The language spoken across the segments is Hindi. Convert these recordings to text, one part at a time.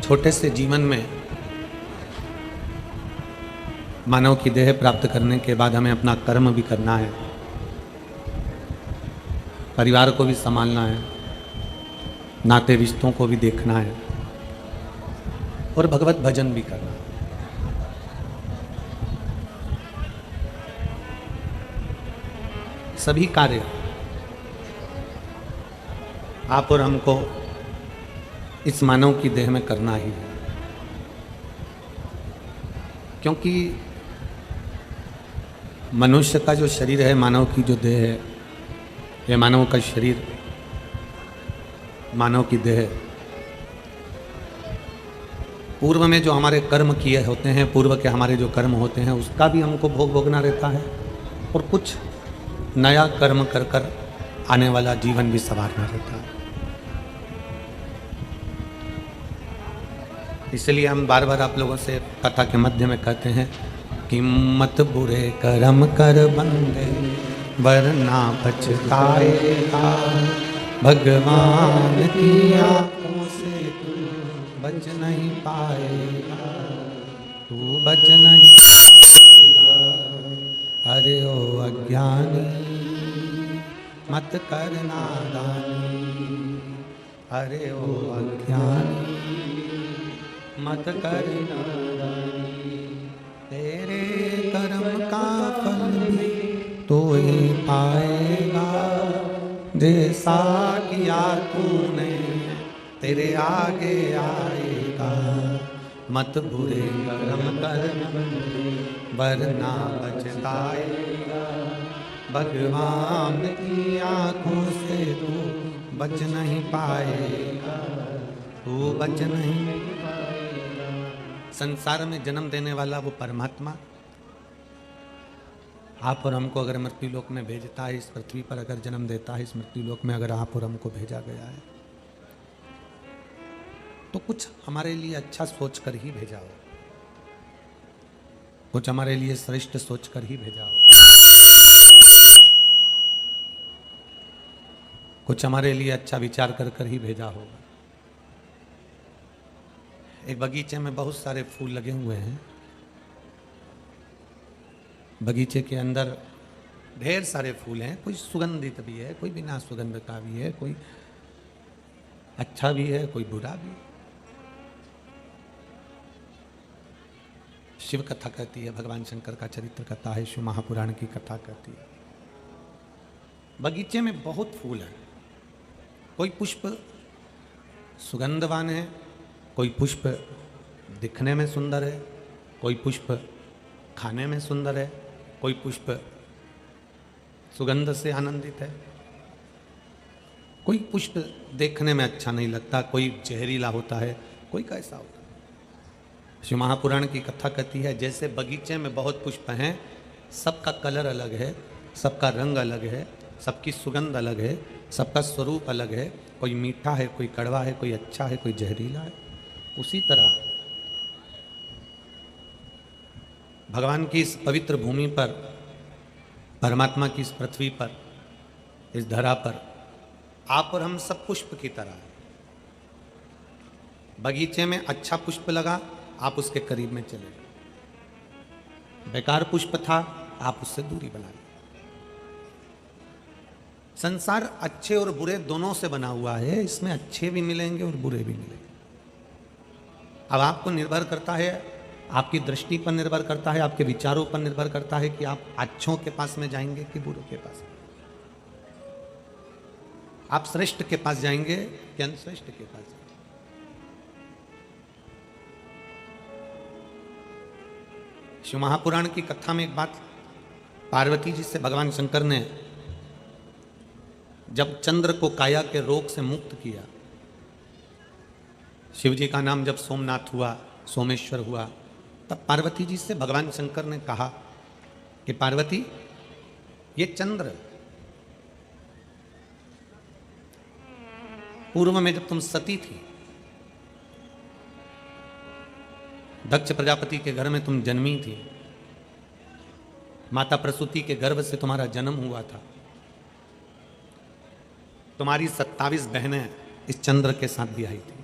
छोटे से जीवन में मानव की देह प्राप्त करने के बाद हमें अपना कर्म भी करना है, परिवार को भी संभालना है, नाते रिश्तों को भी देखना है और भगवत भजन भी करना है। सभी कार्य आप और हमको इस मानव की देह में करना ही है, क्योंकि मनुष्य का जो शरीर है, मानव की जो देह है, यह मानव का शरीर, मानव की देह पूर्व में जो हमारे कर्म किए होते हैं, पूर्व के हमारे जो कर्म होते हैं उसका भी हमको भोग भोगना रहता है और कुछ नया कर्म कर कर आने वाला जीवन भी संवारना रहता है। इसलिए हम बार बार आप लोगों से कथा के मध्य में कहते हैं कि मत बुरे कर्म कर बंदे वरना पछताएगा, भगवान की आंखों से तू बच नहीं पाएगा, तू बच नहीं पाएगा। अरे ओ अज्ञानी मत कर नादानी, अरे ओ अज्ञानी मत कर नादानी, तेरे कर्म का फल भी तो ही पाएगा, जैसा किया तूने तेरे आगे आएगा। मत बुरे कर्म कर वरना पछताएगा, भगवान की आंखों से तू बच नहीं पाएगा, तू बच नहीं पाएगा। संसार में जन्म देने वाला वो परमात्मा आप और हमको अगर मृत्यु लोक में भेजता है, इस पृथ्वी पर अगर जन्म देता है, इस मृत्यु लोक में अगर आप और हमको भेजा गया है, तो कुछ हमारे लिए अच्छा सोच कर ही भेजा हो, कुछ हमारे लिए श्रेष्ठ सोच कर ही भेजा हो, कुछ हमारे लिए अच्छा विचार कर कर ही भेजा होगा। एक बगीचे में बहुत सारे फूल लगे हुए हैं, बगीचे के अंदर ढेर सारे फूल हैं, कोई सुगंधित भी है, कोई बिना सुगंध का भी है, कोई अच्छा भी है, कोई बुरा भी है। शिव कथा कहती है, भगवान शंकर का चरित्र कथा है, शिव महापुराण की कथा कहती है। बगीचे में बहुत फूल हैं, कोई पुष्प सुगंधवान है, कोई पुष्प दिखने में सुंदर है, कोई पुष्प खाने में सुंदर है, कोई पुष्प सुगंध से आनंदित है, कोई पुष्प देखने में अच्छा नहीं लगता, कोई जहरीला होता है, कोई कैसा होता है। शिव महापुराण की कथा कहती है, जैसे बगीचे में बहुत पुष्प हैं, सबका कलर अलग है, सबका रंग अलग है, सबकी सुगंध अलग है, सबका स्वरूप अलग है, कोई मीठा है, कोई कड़वा है, कोई अच्छा है, कोई जहरीला है। उसी तरह भगवान की इस पवित्र भूमि पर, परमात्मा की इस पृथ्वी पर, इस धरा पर आप और हम सब पुष्प की तरह हैं। बगीचे में अच्छा पुष्प लगा, आप उसके करीब में चले गए, बेकार पुष्प था, आप उससे दूरी बना ली। संसार अच्छे और बुरे दोनों से बना हुआ है, इसमें अच्छे भी मिलेंगे और बुरे भी मिलेंगे। अब आपको निर्भर करता है, आपकी दृष्टि पर निर्भर करता है, आपके विचारों पर निर्भर करता है कि आप अच्छों के पास में जाएंगे कि बुरों के पास, आप श्रेष्ठ के पास जाएंगे कि अनश्रेष्ठ के पास जाएंगे। शिव महापुराण की कथा में एक बात, पार्वती जी से भगवान शंकर ने जब चंद्र को काया के रोग से मुक्त किया, शिव जी का नाम जब सोमनाथ हुआ, सोमेश्वर हुआ, तब पार्वती जी से भगवान शंकर ने कहा कि पार्वती, ये चंद्र पूर्व में जब तुम सती थी, दक्ष प्रजापति के घर में तुम जन्मी थी, माता प्रसूति के गर्भ से तुम्हारा जन्म हुआ था, तुम्हारी 27 बहनें इस चंद्र के साथ भी आई थी।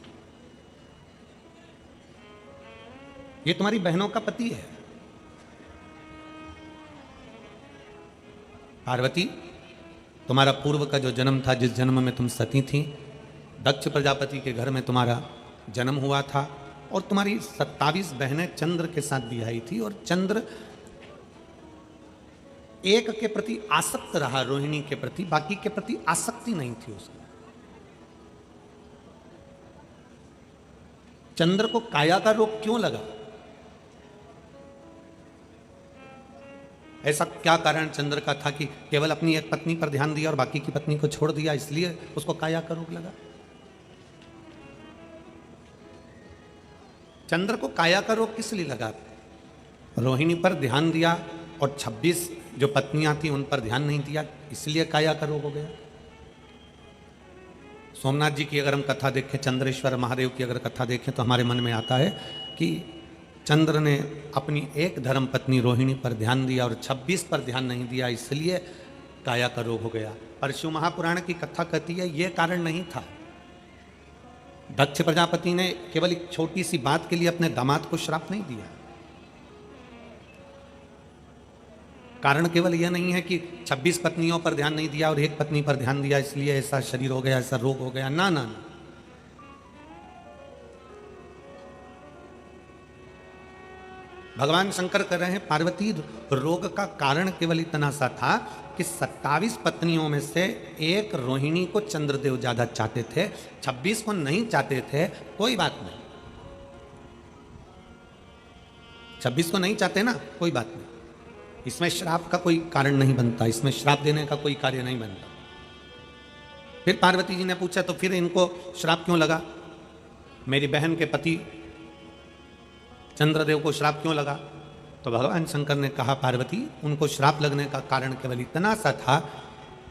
ये तुम्हारी बहनों का पति है। पार्वती, तुम्हारा पूर्व का जो जन्म था, जिस जन्म में तुम सती थी, दक्ष प्रजापति के घर में तुम्हारा जन्म हुआ था और तुम्हारी 27 बहनें चंद्र के साथ बिहाई थी और चंद्र एक के प्रति आसक्त रहा, रोहिणी के प्रति, बाकी के प्रति आसक्ति नहीं थी उसकी। चंद्र को काया का रोग क्यों लगा? ऐसा क्या कारण चंद्र का था कि केवल अपनी एक पत्नी पर ध्यान दिया और बाकी की पत्नी को छोड़ दिया, इसलिए उसको काया का रोग लगा? चंद्र को काया का रोग किस लिए लगा? रोहिणी पर ध्यान दिया और 26 जो पत्नियां थी उन पर ध्यान नहीं दिया, इसलिए काया का रोग हो गया। सोमनाथ जी की अगर हम कथा देखें, चंद्रेश्वर महादेव की अगर कथा देखें, तो हमारे मन में आता है कि चंद्र ने अपनी एक धर्म पत्नी रोहिणी पर ध्यान दिया और 26 पर ध्यान नहीं दिया, इसलिए काया का रोग हो गया। पर शिव महापुराण की कथा कहती है यह कारण नहीं था। दक्ष प्रजापति ने केवल एक छोटी सी बात के लिए अपने दामाद को श्राप नहीं दिया। कारण केवल यह नहीं है कि 26 पत्नियों पर ध्यान नहीं दिया और एक पत्नी पर ध्यान दिया इसलिए ऐसा शरीर हो गया, ऐसा रोग हो गया। ना ना ना, भगवान शंकर कह रहे हैं पार्वती, रोग का कारण केवल इतना सा था कि 27 पत्नियों में से एक रोहिणी को चंद्रदेव ज्यादा चाहते थे, 26 को नहीं चाहते थे। कोई बात नहीं, 26 को नहीं चाहते ना, कोई बात नहीं, इसमें श्राप का कोई कारण नहीं बनता, इसमें श्राप देने का कोई कार्य नहीं बनता। फिर पार्वती जी ने पूछा तो फिर इनको श्राप क्यों लगा? मेरी बहन के पति चंद्रदेव को श्राप क्यों लगा? तो भगवान शंकर ने कहा पार्वती, उनको श्राप लगने का कारण केवल इतना सा था,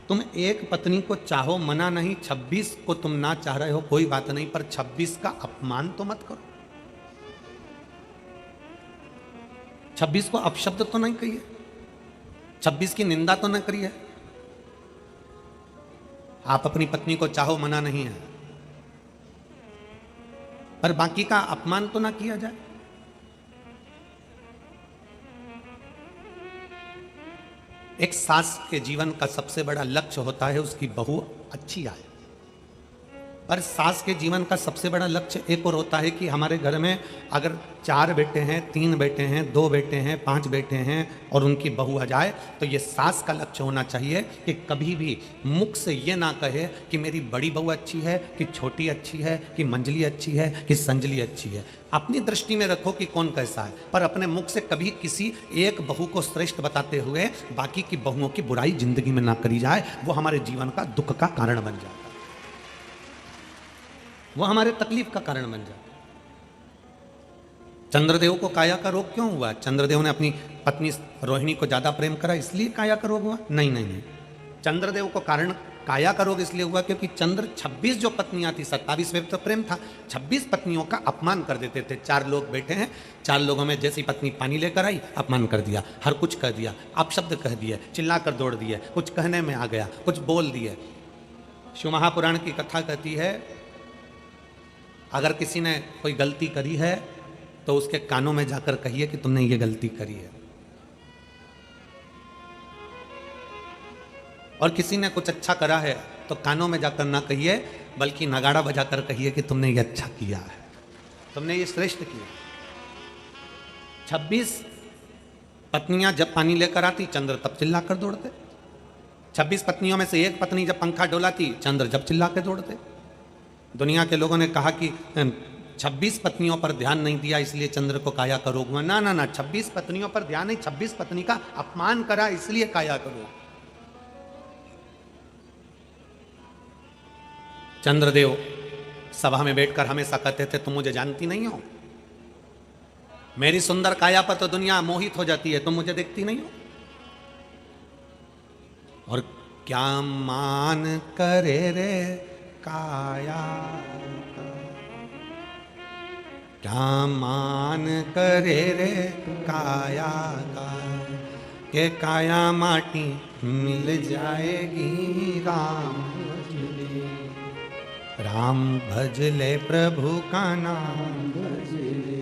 तुम एक पत्नी को चाहो, मना नहीं, 26 को तुम ना चाह रहे हो कोई बात नहीं, पर 26 का अपमान तो मत करो, 26 को अपशब्द तो नहीं कहिए, 26 की निंदा तो न करिए। आप अपनी पत्नी को चाहो, मना नहीं है, पर बाकी का अपमान तो ना किया जाए। एक सास के जीवन का सबसे बड़ा लक्ष्य होता है उसकी बहू अच्छी आए, पर सास के जीवन का सबसे बड़ा लक्ष्य एक और होता है कि हमारे घर में अगर 4 बेटे हैं, 3 बेटे हैं, 2 बेटे हैं, 5 बेटे हैं और उनकी बहू आ जाए, तो ये सास का लक्ष्य होना चाहिए कि कभी भी मुख से ये ना कहे कि मेरी बड़ी बहू अच्छी है, कि छोटी अच्छी है, कि मंजली अच्छी है, कि संजली अच्छी है। अपनी दृष्टि में रखो कि कौन कैसा है, पर अपने मुख से कभी किसी एक बहू को श्रेष्ठ बताते हुए बाकी की बहुओं की बुराई जिंदगी में ना करी जाए, वो हमारे जीवन का दुख का कारण बन जाए, वो हमारे तकलीफ का कारण बन जाता। चंद्रदेव को काया का रोग क्यों हुआ? चंद्रदेव ने अपनी पत्नी रोहिणी को ज्यादा प्रेम करा इसलिए काया का रोग हुआ? नहीं नहीं नहीं, चंद्रदेव को कारण काया का रोग इसलिए हुआ क्योंकि चंद्र 26 जो पत्नियां थी, 27 में तो प्रेम था, 26 पत्नियों का अपमान कर देते थे। 4 लोग बैठे हैं, 4 लोगों में जैसी पत्नी पानी लेकर आई अपमान कर दिया, हर कुछ कह दिया, अपशब्द कह दिए, चिल्लाकर दौड़ दिए, कुछ कहने में आ गया, कुछ बोल दिए। शिव महापुराण की कथा कहती है अगर किसी ने कोई गलती करी है तो उसके कानों में जाकर कहिए कि तुमने ये गलती करी है, और किसी ने कुछ अच्छा करा है तो कानों में जाकर ना कहिए बल्कि नगाड़ा बजाकर कहिए कि तुमने ये अच्छा किया है, तुमने ये श्रेष्ठ किया। 26 पत्नियां जब पानी लेकर आती चंद्र तब चिल्लाकर दौड़ते, 26 पत्नियों में से एक पत्नी जब पंखा डोलाती चंद्र जब चिल्ला के दौड़ते। दुनिया के लोगों ने कहा कि 26 पत्नियों पर ध्यान नहीं दिया इसलिए चंद्र को काया का रोग हुआ। ना ना ना, 26 पत्नियों पर ध्यान नहीं, 26 पत्नी का अपमान करा इसलिए काया का रोग। चंद्रदेव सभा में बैठकर हमेशा कहते थे तुम मुझे जानती नहीं हो, मेरी सुंदर काया पर तो दुनिया मोहित हो जाती है, तुम मुझे देखती नहीं हो। और क्या मान करे रे काया, क्या मान करे रे काया का, के काया माटी मिल जाएगी राम भजले, राम भजले प्रभु का नाम भजले,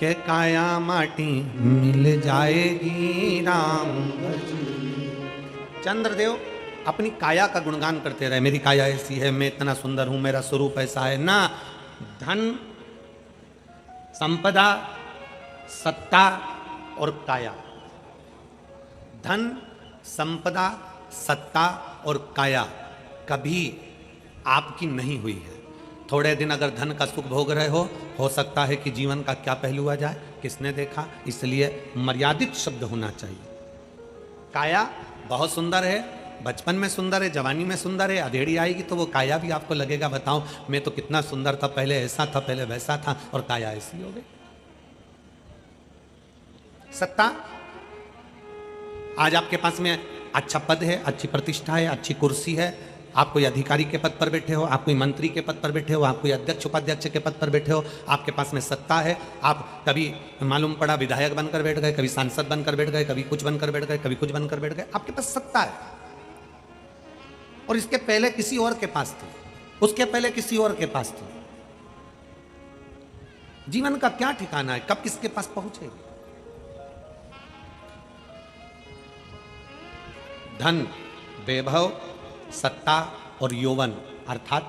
के काया माटी मिल जाएगी राम। चंद्रदेव अपनी काया का गुणगान करते रहे, मेरी काया ऐसी है, मैं इतना सुंदर हूं, मेरा स्वरूप ऐसा है ना। धन, संपदा, सत्ता और काया, धन, संपदा, सत्ता और काया कभी आपकी नहीं हुई है। थोड़े दिन अगर धन का सुख भोग रहे हो सकता है कि जीवन का क्या पहलू आ जाए, किसने देखा, इसलिए मर्यादित शब्द होना चाहिए। काया बहुत सुंदर है, बचपन में सुंदर है, जवानी में सुंदर है, अधेड़ी आएगी तो वो काया भी आपको लगेगा बताओ मैं तो कितना सुंदर था, पहले ऐसा था, पहले वैसा था, और काया ऐसी हो गई। सत्ता, आज आपके पास में अच्छा पद है, अच्छी प्रतिष्ठा है, अच्छी कुर्सी है, आप कोई अधिकारी के पद पर बैठे हो, आप कोई मंत्री के पद पर बैठे हो, आप कोई अध्यक्ष उपाध्यक्ष के पद पर बैठे हो, आपके पास में सत्ता है, आप कभी मालूम पड़ा विधायक बनकर बैठ गए, कभी सांसद बनकर बैठ गए, कभी कुछ बनकर बैठ गए, कभी कुछ बनकर बैठ गए, आपके पास सत्ता है। और इसके पहले किसी और के पास थी, उसके पहले किसी और के पास थी। जीवन का क्या ठिकाना है, कब किसके पास पहुंचेगी। धन, वैभव, सत्ता और यौवन अर्थात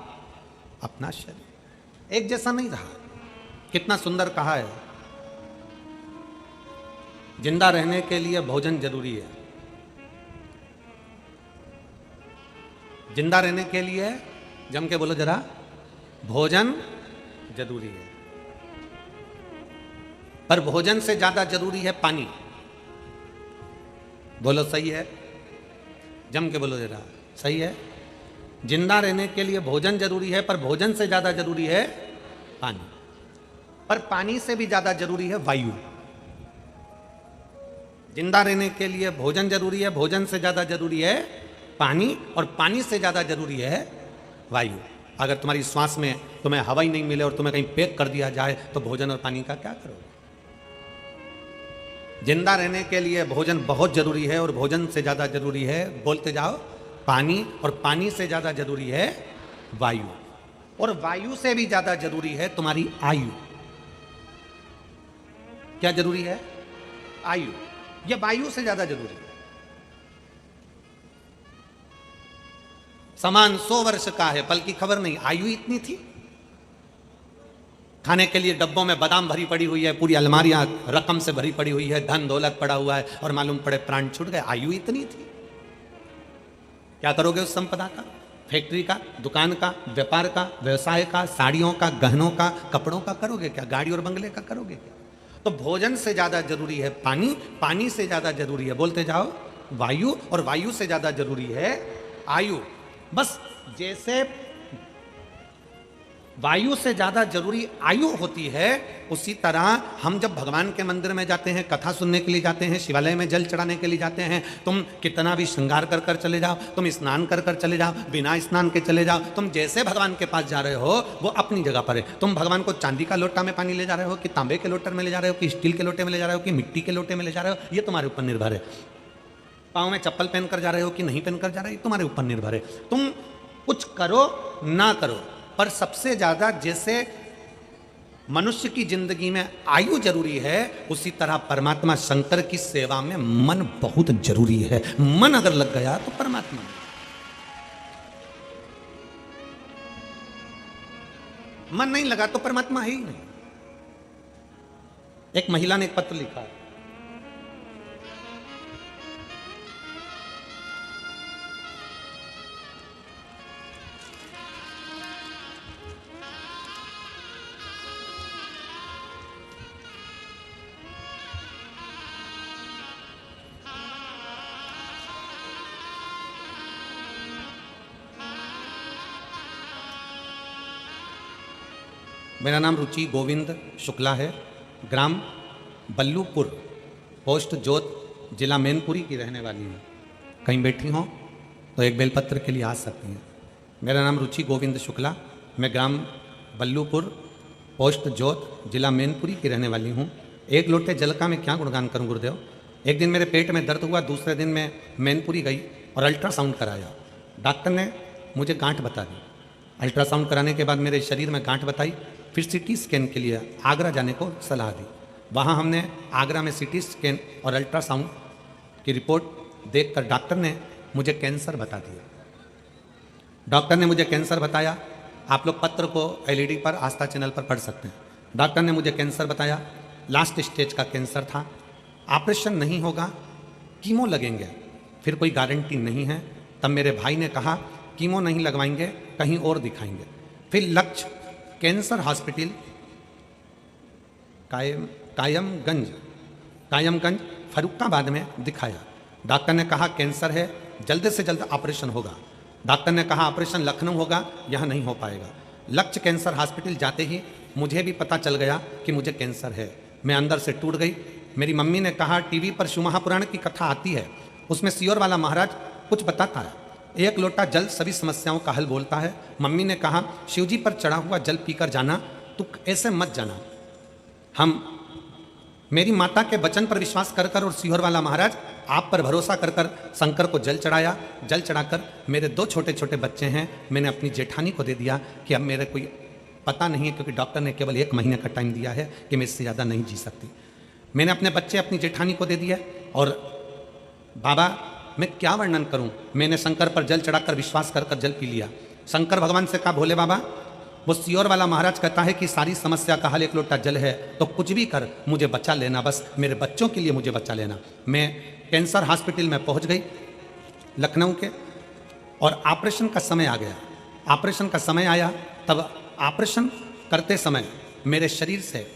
अपना शरीर एक जैसा नहीं रहा। कितना सुंदर कहा है, जिंदा रहने के लिए भोजन जरूरी है। जिंदा रहने के लिए जम के बोलो जरा, भोजन जरूरी है, पर भोजन से ज्यादा जरूरी है पानी। बोलो सही है, जम के बोलो जरा, सही है। जिंदा रहने के लिए भोजन जरूरी है, पर भोजन से ज्यादा जरूरी है पानी, पर पानी से भी ज्यादा जरूरी है वायु। जिंदा रहने के लिए भोजन जरूरी है, भोजन से ज्यादा जरूरी है पानी, और पानी से ज्यादा जरूरी है वायु। अगर तुम्हारी श्वास में तुम्हें हवा ही नहीं मिले और तुम्हें कहीं पैक कर दिया जाए तो भोजन और पानी का क्या करोगे। जिंदा रहने के लिए भोजन बहुत जरूरी है और भोजन से ज्यादा जरूरी है, बोलते जाओ, पानी, और पानी से ज्यादा जरूरी है वायु, और वायु से भी ज्यादा जरूरी है तुम्हारी आयु। क्या जरूरी है? आयु। यह वायु से ज्यादा जरूरी है। समान 100 वर्ष का है, बल्कि खबर नहीं, आयु इतनी थी। खाने के लिए डब्बों में बादाम भरी पड़ी हुई है, पूरी अलमारियां रकम से भरी पड़ी हुई है, धन दौलत पड़ा हुआ है, और मालूम पड़े प्राण छूट गए। आयु इतनी थी। क्या करोगे उस संपदा का? फैक्ट्री का, दुकान का, व्यापार का, व्यवसाय का, साड़ियों का, गहनों का, कपड़ों का करोगे क्या? गाड़ी और बंगले का करोगे क्या? तो भोजन से ज्यादा जरूरी है पानी, पानी से ज्यादा जरूरी है, बोलते जाओ, वायु, और वायु से ज्यादा जरूरी है आयु। बस जैसे वायु से ज्यादा जरूरी आयु होती है, उसी तरह हम जब भगवान के मंदिर में जाते हैं, कथा सुनने के लिए जाते हैं, शिवालय में जल चढ़ाने के लिए जाते हैं, तुम कितना भी श्रृंगार कर कर चले जाओ, तुम स्नान कर कर चले जाओ, बिना स्नान के चले जाओ, तुम जैसे भगवान के पास जा रहे हो वो अपनी जगह पर है। तुम भगवान को चांदी का लोटा में पानी ले जा रहे हो, कि तांबे के लोटे में ले जा रहे हो, कि स्टील के लोटे में ले जा रहे हो, कि मिट्टी के लोटे में ले जा रहे हो, ये तुम्हारे ऊपर निर्भर है। पाँव में चप्पल पहनकर जा रहे हो कि नहीं पहनकर जा रहे हो, तुम्हारे ऊपर निर्भर है। तुम कुछ करो ना करो, पर सबसे ज्यादा जैसे मनुष्य की जिंदगी में आयु जरूरी है, उसी तरह परमात्मा शंकर की सेवा में मन बहुत जरूरी है। मन अगर लग गया तो परमात्मा, मन नहीं लगा तो परमात्मा है ही नहीं। एक महिला ने एक पत्र लिखा है, मेरा नाम रुचि गोविंद शुक्ला है, ग्राम बल्लूपुर, पोस्ट जोत, जिला मैनपुरी की रहने वाली हूँ। कहीं बैठी हों तो एक बेलपत्र के लिए आ सकती हैं। मेरा नाम रुचि गोविंद शुक्ला, मैं ग्राम बल्लूपुर, पोस्ट जोत, जिला मैनपुरी की रहने वाली हूँ। एक लोटे जल का मैं क्या गुणगान करूँ गुरुदेव। एक दिन मेरे पेट में दर्द हुआ, दूसरे दिन मैं मैनपुरी गई और अल्ट्रासाउंड कराया। डॉक्टर ने मुझे गांठ बता दी। अल्ट्रासाउंड कराने के बाद मेरे शरीर में गांठ बताई, फिर सीटी स्कैन के लिए आगरा जाने को सलाह दी। वहाँ हमने आगरा में सीटी स्कैन और अल्ट्रासाउंड की रिपोर्ट देखकर डॉक्टर ने मुझे कैंसर बता दिया। डॉक्टर ने मुझे कैंसर बताया। आप लोग पत्र को एलईडी पर आस्था चैनल पर पढ़ सकते हैं। डॉक्टर ने मुझे कैंसर बताया, लास्ट स्टेज का कैंसर था, ऑपरेशन नहीं होगा, कीमो लगेंगे, फिर कोई गारंटी नहीं है। तब मेरे भाई ने कहा कीमो नहीं लगवाएंगे, कहीं और दिखाएंगे। फिर लक्ष्य कैंसर हॉस्पिटल कायमगंज फरुखाबाद में दिखाया। डॉक्टर ने कहा कैंसर है, जल्द से जल्द ऑपरेशन होगा। डॉक्टर ने कहा ऑपरेशन लखनऊ होगा, यहाँ नहीं हो पाएगा। लक्ष्य कैंसर हॉस्पिटल जाते ही मुझे भी पता चल गया कि मुझे कैंसर है। मैं अंदर से टूट गई। मेरी मम्मी ने कहा टीवी पर शिव महापुराण की कथा आती है, उसमें सियोर वाला महाराज कुछ बताता है, एक लोटा जल सभी समस्याओं का हल बोलता है। मम्मी ने कहा शिव जी पर चढ़ा हुआ जल पीकर जाना, तू ऐसे मत जाना। मेरी माता के वचन पर विश्वास कर कर और सियोर वाला महाराज आप पर भरोसा कर कर शंकर को जल चढ़ाया। जल चढ़ाकर मेरे 2 छोटे छोटे बच्चे हैं, मैंने अपनी जेठानी को दे दिया कि अब मेरे कोई पता नहीं है, क्योंकि डॉक्टर ने केवल 1 महीने का टाइम दिया है कि मैं इससे ज़्यादा नहीं जी सकती। मैंने अपने बच्चे अपनी जेठानी को दे दिया। और बाबा मैं क्या वर्णन करूं, मैंने शंकर पर जल चढ़ाकर विश्वास कर कर जल पी लिया। शंकर भगवान से कहा भोले बाबा, वो सियोर वाला महाराज कहता है कि सारी समस्या का हल 1 लोटा जल है, तो कुछ भी कर मुझे बचा लेना, बस मेरे बच्चों के लिए मुझे बचा लेना। मैं कैंसर हॉस्पिटल में पहुंच गई लखनऊ के, और ऑपरेशन का समय आ गया। ऑपरेशन का समय आया, तब ऑपरेशन करते समय मेरे शरीर से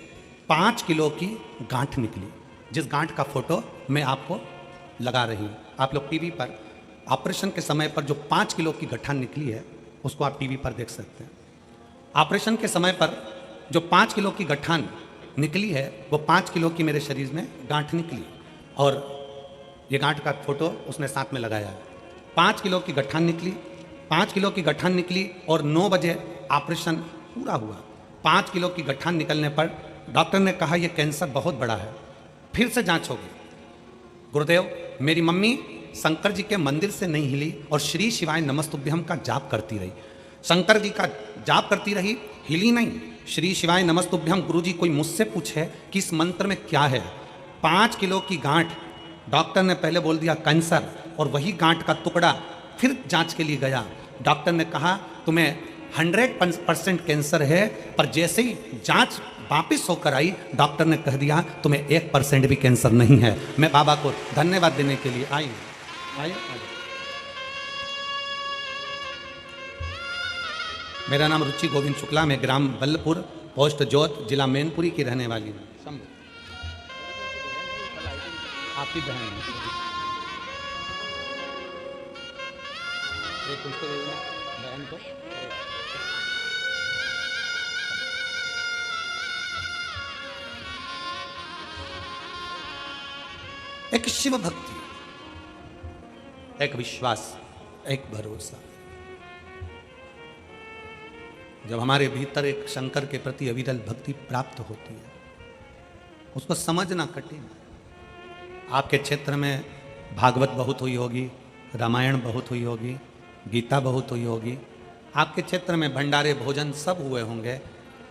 5 किलो की गांठ निकली, जिस गांठ का फोटो मैं आपको लगा रही हूँ। आप लोग टीवी पर ऑपरेशन के समय पर जो 5 किलो की गठान निकली है उसको आप टीवी पर देख सकते हैं। ऑपरेशन के समय पर जो 5 किलो की गठान निकली है वो 5 किलो की मेरे शरीर में गांठ निकली, और ये गांठ का फोटो उसने साथ में लगाया है। 5 किलो की गठान निकली, 5 किलो की गठान निकली, और 9 बजे ऑपरेशन पूरा हुआ। 5 किलो की गठान निकलने पर डॉक्टर ने कहा यह कैंसर बहुत बड़ा है, फिर से जांच होगी। गुरुदेव, मेरी मम्मी शंकर जी के मंदिर से नहीं हिली और श्री शिवाय नमस्तुभ्यम का जाप करती रही। शंकर जी का जाप करती रही, हिली नहीं। श्री शिवाय नमस्तुभ्यम गुरु जी कोई मुझसे पूछे कि इस मंत्र में क्या है। 5 किलो की गांठ, डॉक्टर ने पहले बोल दिया कैंसर, और वही गांठ का टुकड़ा फिर जांच के लिए गया। डॉक्टर ने कहा तुम्हें 100% कैंसर है, पर जैसे ही जांच वापिस होकर आई डॉक्टर ने कह दिया तुम्हें 1% भी कैंसर नहीं है। मैं बाबा को धन्यवाद देने के लिए आई। मेरा नाम रुचि गोविंद शुक्ला, मैं ग्राम बल्लपुर, पोस्ट जोत, जिला मैनपुरी की रहने वाली हूँ। आपकी बहन है, एक उसको दे देना बहन को। एक शिव भक्ति, एक विश्वास, एक भरोसा। जब हमारे भीतर एक शंकर के प्रति अविरल भक्ति प्राप्त होती है, उसको समझना कठिन। आपके क्षेत्र में भागवत बहुत हुई होगी, रामायण बहुत हुई होगी, गीता बहुत हुई होगी। आपके क्षेत्र में भंडारे भोजन सब हुए होंगे,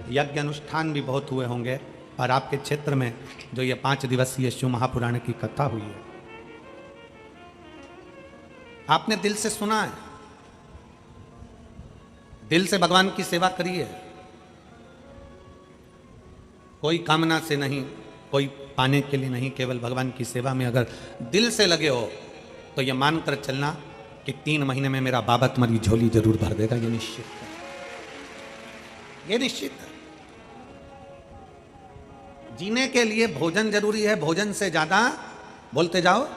यज्ञ अनुष्ठान भी बहुत हुए होंगे, और आपके क्षेत्र में जो ये 5 दिवसीय शिव महापुराण की कथा हुई है, आपने दिल से सुना है, दिल से भगवान की सेवा करी है, कोई कामना से नहीं, कोई पाने के लिए नहीं, केवल भगवान की सेवा में अगर दिल से लगे हो तो ये मानकर चलना कि 3 महीने में मेरा बाबा तुम्हारी झोली जरूर भर देगा। ये निश्चित है, ये निश्चित है। जीने के लिए भोजन जरूरी है, भोजन से ज्यादा बोलते जाओ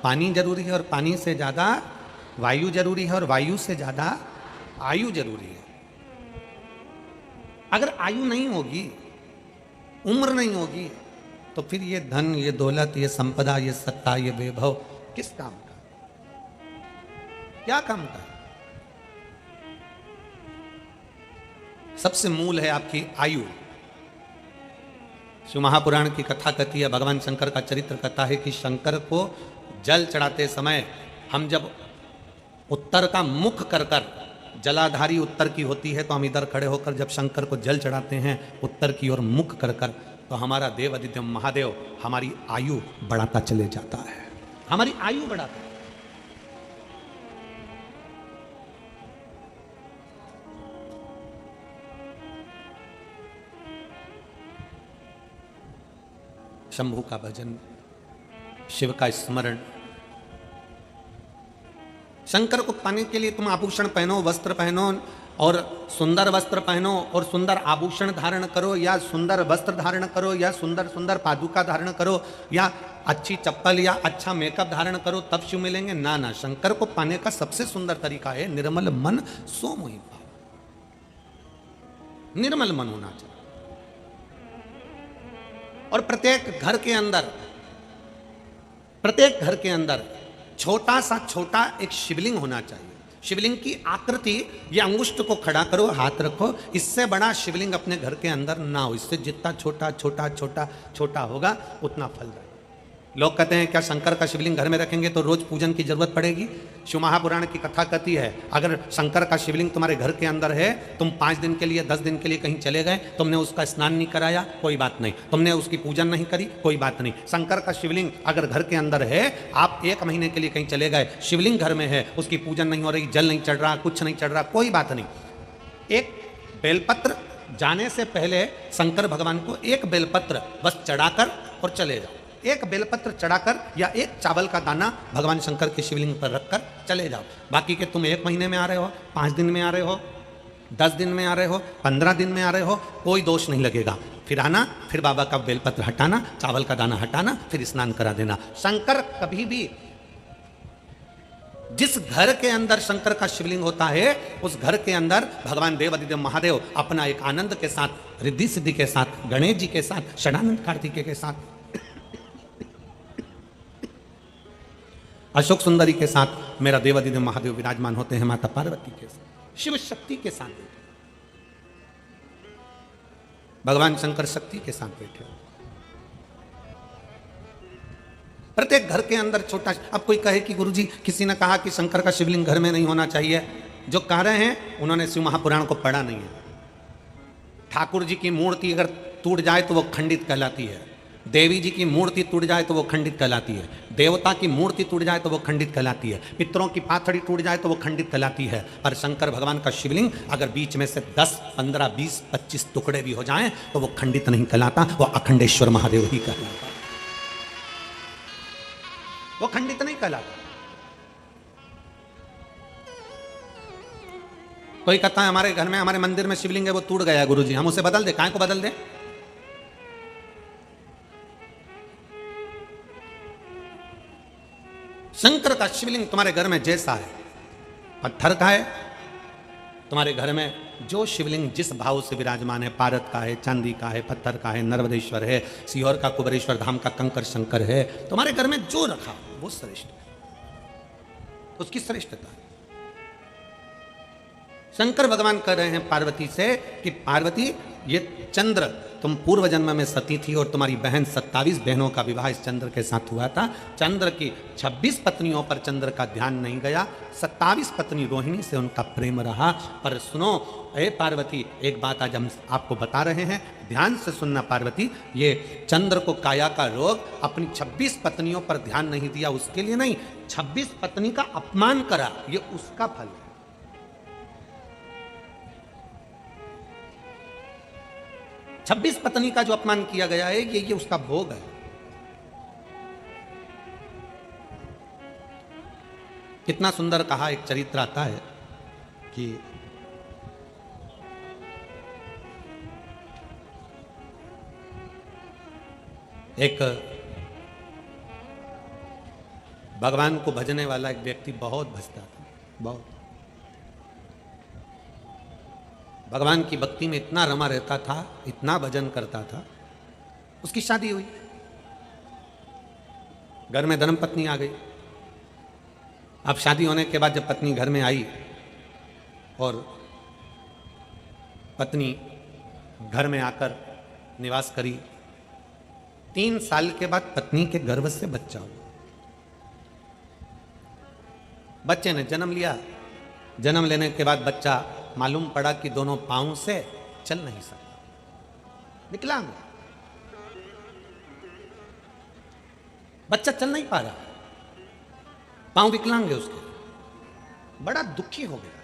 पानी जरूरी है, और पानी से ज्यादा वायु जरूरी है, और वायु से ज्यादा आयु जरूरी है। अगर आयु नहीं होगी, उम्र नहीं होगी, तो फिर ये धन, ये दौलत, ये संपदा, ये सत्ता, ये वैभव किस काम का, क्या काम का? सबसे मूल है आपकी आयु। शिव महापुराण की कथा कहती है, भगवान शंकर का चरित्र कहता है कि शंकर को जल चढ़ाते समय हम जब उत्तर का मुख कर कर, जलाधारी उत्तर की होती है, तो हम इधर खड़े होकर जब शंकर को जल चढ़ाते हैं उत्तर की ओर मुख कर कर, तो हमारा देव आदित्य महादेव हमारी आयु बढ़ाता चले जाता है, हमारी आयु बढ़ाता है। शंभु का भजन, शिव का स्मरण। शंकर को पाने के लिए तुम आभूषण पहनो, वस्त्र पहनो और सुंदर वस्त्र पहनो और सुंदर आभूषण धारण करो, या सुंदर वस्त्र धारण करो, या सुंदर सुंदर पादुका धारण करो, या अच्छी चप्पल या अच्छा मेकअप धारण करो, तब शिव मिलेंगे। ना ना, शंकर को पाने का सबसे सुंदर तरीका है निर्मल मन सो मोहि भाव। निर्मल मन होना चाहिए। और प्रत्येक घर के अंदर छोटा सा छोटा एक शिवलिंग होना चाहिए। शिवलिंग की आकृति, ये अंगुष्ठ को खड़ा करो, हाथ रखो, इससे बड़ा शिवलिंग अपने घर के अंदर ना हो। इससे जितना छोटा छोटा छोटा छोटा होगा उतना फलदायी। लोग कहते हैं क्या शंकर का शिवलिंग घर में रखेंगे तो रोज पूजन की जरूरत पड़ेगी? शिव महापुराण की कथा कहती है, अगर शंकर का शिवलिंग तुम्हारे घर के अंदर है, तुम 5 दिन के लिए 10 दिन के लिए कहीं चले गए, तुमने उसका स्नान नहीं कराया, कोई बात नहीं, तुमने उसकी पूजन नहीं करी, कोई बात नहीं। शंकर का शिवलिंग अगर घर के अंदर है, आप 1 महीने के लिए कहीं चले गए, शिवलिंग घर में है, उसकी पूजन नहीं हो रही, जल नहीं चढ़ रहा, कुछ नहीं चढ़ रहा, कोई बात नहीं। एक बेलपत्र जाने से पहले शंकर भगवान को एक बेलपत्र बस चढ़ाकर और चले जाओ। एक बेलपत्र चढ़ाकर या एक चावल का दाना भगवान शंकर के शिवलिंग पर रखकर चले जाओ। बाकी के तुम 1 महीने में आ रहे हो, 5 दिन में आ रहे हो, 10 दिन में आ रहे हो, 15 दिन में आ रहे हो, कोई दोष नहीं लगेगा। फिर आना, फिर बाबा का बेलपत्र हटाना, चावल का दाना हटाना, फिर स्नान करा देना। शंकर कभी भी, जिस घर के अंदर शंकर का शिवलिंग होता है, उस घर के अंदर भगवान देव आदित्य महादेव अपना एक आनंद के साथ, रिद्धि सिद्धि के साथ, गणेश जी के साथ, षडानंद कार्तिकेय के साथ, अशोक सुंदरी के साथ मेरा देव आदित्य महादेव विराजमान होते हैं, माता पार्वती के साथ, शिव शक्ति के साथ बैठे, भगवान शंकर शक्ति के साथ बैठे। प्रत्येक घर के अंदर छोटा। अब कोई कहे कि गुरुजी किसी ने कहा कि शंकर का शिवलिंग घर में नहीं होना चाहिए, जो कह रहे हैं उन्होंने शिव महापुराण को पढ़ा नहीं है। ठाकुर जी की मूर्ति अगर टूट जाए तो वो खंडित कहलाती है, देवी जी की मूर्ति टूट जाए तो वो खंडित कहलाती है, देवता की मूर्ति टूट जाए तो वो खंडित कहलाती है, पितरों की पाथड़ी टूट जाए तो वो खंडित कहलाती है। पर शंकर भगवान का शिवलिंग अगर बीच में से 10, 15, 20, 25 टुकड़े भी हो जाएं तो वो खंडित नहीं कहलाता, वो अखंडेश्वर महादेव ही कहलाता, वो खंडित नहीं कहलाता। कोई कहता है हमारे घर में, हमारे मंदिर में शिवलिंग है वो टूट गया गुरुजी, हम उसे बदल दे, काहे को बदल दे? शंकर का शिवलिंग तुम्हारे घर में जैसा है, पत्थर का है, तुम्हारे घर में जो शिवलिंग जिस भाव से विराजमान है, पारद का है, चांदी का है, पत्थर का है, नर्मदेश्वर है, सीहोर का कुबेरेश्वर धाम का कंकर शंकर है, तुम्हारे घर में जो रखा वो श्रेष्ठ है, उसकी श्रेष्ठता है। शंकर भगवान कह रहे हैं पार्वती से कि पार्वती, ये चंद्र, तुम पूर्व जन्म में सती थी और तुम्हारी बहन 27 बहनों का विवाह इस चंद्र के साथ हुआ था। चंद्र की 26 पत्नियों पर चंद्र का ध्यान नहीं गया, 27 पत्नी रोहिणी से उनका प्रेम रहा। पर सुनो ए पार्वती, एक बात आज हम आपको बता रहे हैं, ध्यान से सुनना पार्वती, ये चंद्र को काया का रोग, अपनी 26 पत्नियों पर ध्यान नहीं दिया उसके लिए नहीं, 26 पत्नी का अपमान करा, ये उसका फल है। 26 पत्नी का जो अपमान किया गया है, ये उसका भोग है। कितना सुंदर कहा, एक चरित्र आता है कि एक भगवान को भजने वाला एक व्यक्ति बहुत भजता था, बहुत भगवान की भक्ति में इतना रमा रहता था, इतना भजन करता था। उसकी शादी हुई, घर में धर्मपत्नी आ गई। अब शादी होने के बाद जब पत्नी घर में आई और पत्नी घर में आकर निवास करी, 3 साल के बाद पत्नी के गर्भ से बच्चा हुआ। बच्चे ने जन्म लिया। जन्म लेने के बाद बच्चा मालूम पड़ा कि दोनों पांव से चल नहीं सकता, विकलांग। बच्चा चल नहीं पा रहा, पांव विकलांग है उसके, बड़ा दुखी हो गया।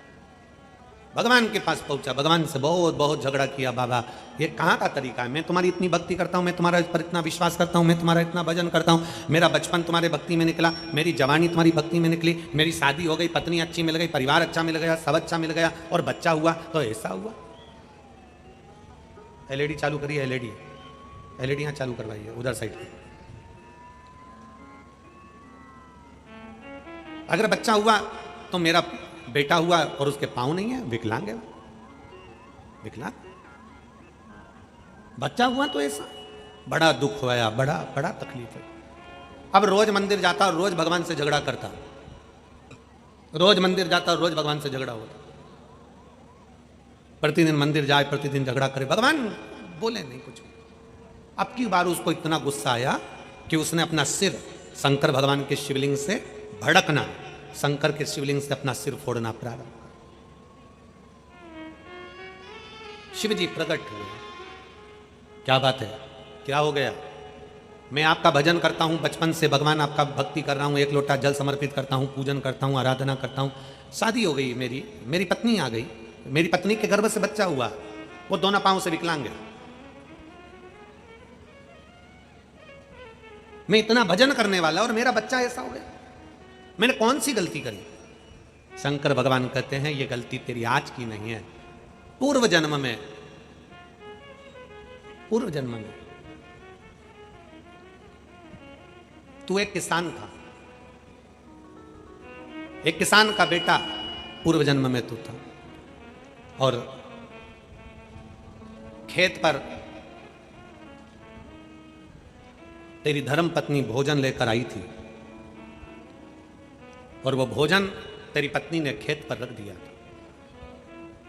भगवान के पास पहुंचा, भगवान से बहुत बहुत झगड़ा किया, बाबा ये कहाँ का तरीका है, मैं तुम्हारी इतनी भक्ति करता हूँ, मैं तुम्हारा पर इतना विश्वास करता हूँ, मैं तुम्हारा इतना भजन करता हूँ, मेरा बचपन तुम्हारे भक्ति में निकला, मेरी जवानी तुम्हारी भक्ति में निकली, मेरी शादी हो गई, पत्नी अच्छी मिल गई, परिवार अच्छा मिल गया, सब अच्छा मिल गया, और बच्चा हुआ तो ऐसा हुआ। एलईडी चालू करिए, एलईडी यहाँ चालू करवाइए उधर साइड पे। अगर बच्चा हुआ तो मेरा बेटा हुआ और उसके पांव नहीं है, विकलांग है, विकलांग। बच्चा हुआ तो ऐसा, बड़ा दुख हुआ, बड़ा बड़ा तकलीफ है। अब रोज मंदिर जाता और रोज भगवान से झगड़ा करता, रोज मंदिर जाता और रोज भगवान से झगड़ा होता, प्रतिदिन मंदिर जाए, प्रतिदिन झगड़ा करे, भगवान बोले नहीं कुछ। अब की बार उसको इतना गुस्सा आया कि उसने अपना सिर शंकर भगवान के शिवलिंग से भड़कना, शंकर के शिवलिंग से अपना सिर फोड़ना प्रारंभ। शिव जी प्रकट हुए, क्या बात है, क्या हो गया, मैं आपका भजन करता हूं बचपन से, भगवान आपका भक्ति कर रहा हूं, एक लोटा जल समर्पित करता हूं, पूजन करता हूं, आराधना करता हूं, शादी हो गई मेरी पत्नी आ गई, मेरी पत्नी के गर्भ से बच्चा हुआ, वो दोनों पांव से विकलांग है, मैं इतना भजन करने वाला और मेरा बच्चा ऐसा हो गया, मैंने कौन सी गलती करी। शंकर भगवान कहते हैं ये गलती तेरी आज की नहीं है, पूर्व जन्म में तू एक किसान था, एक किसान का बेटा पूर्व जन्म में तू था, और खेत पर तेरी धर्म पत्नी भोजन लेकर आई थी, और वो भोजन तेरी पत्नी ने खेत पर रख दिया,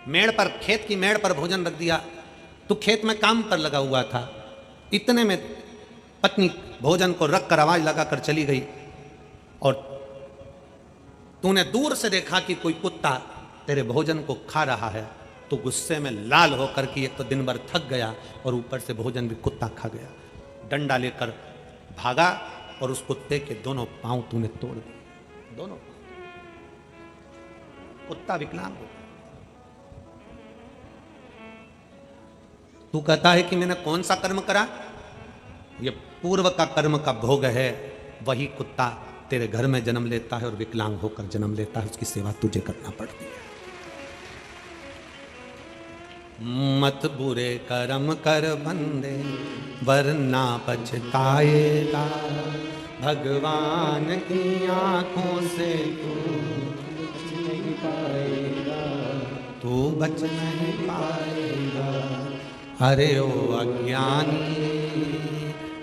मेड़ पर, खेत की मेड़ पर भोजन रख दिया, तू खेत में काम पर लगा हुआ था, इतने में पत्नी भोजन को रख कर आवाज लगाकर चली गई, और तूने दूर से देखा कि कोई कुत्ता तेरे भोजन को खा रहा है, तो गुस्से में लाल होकर कि एक तो दिन भर थक गया और ऊपर से भोजन भी कुत्ता खा गया, डंडा लेकर भागा और उस कुत्ते के दोनों पांव तूने तोड़ दिए, दोनों। कुत्ता विकलांग हो, तू कहता है कि मैंने कौन सा कर्म करा, ये पूर्व का कर्म का भोग है, वही कुत्ता तेरे घर में जन्म लेता है और विकलांग होकर जन्म लेता है, उसकी सेवा तुझे करना पड़ती है। मत बुरे कर्म कर बंदे वरना पछताएगा, भगवान की आंखों से तू बच नहीं पाएगा। अरे ओ अज्ञानी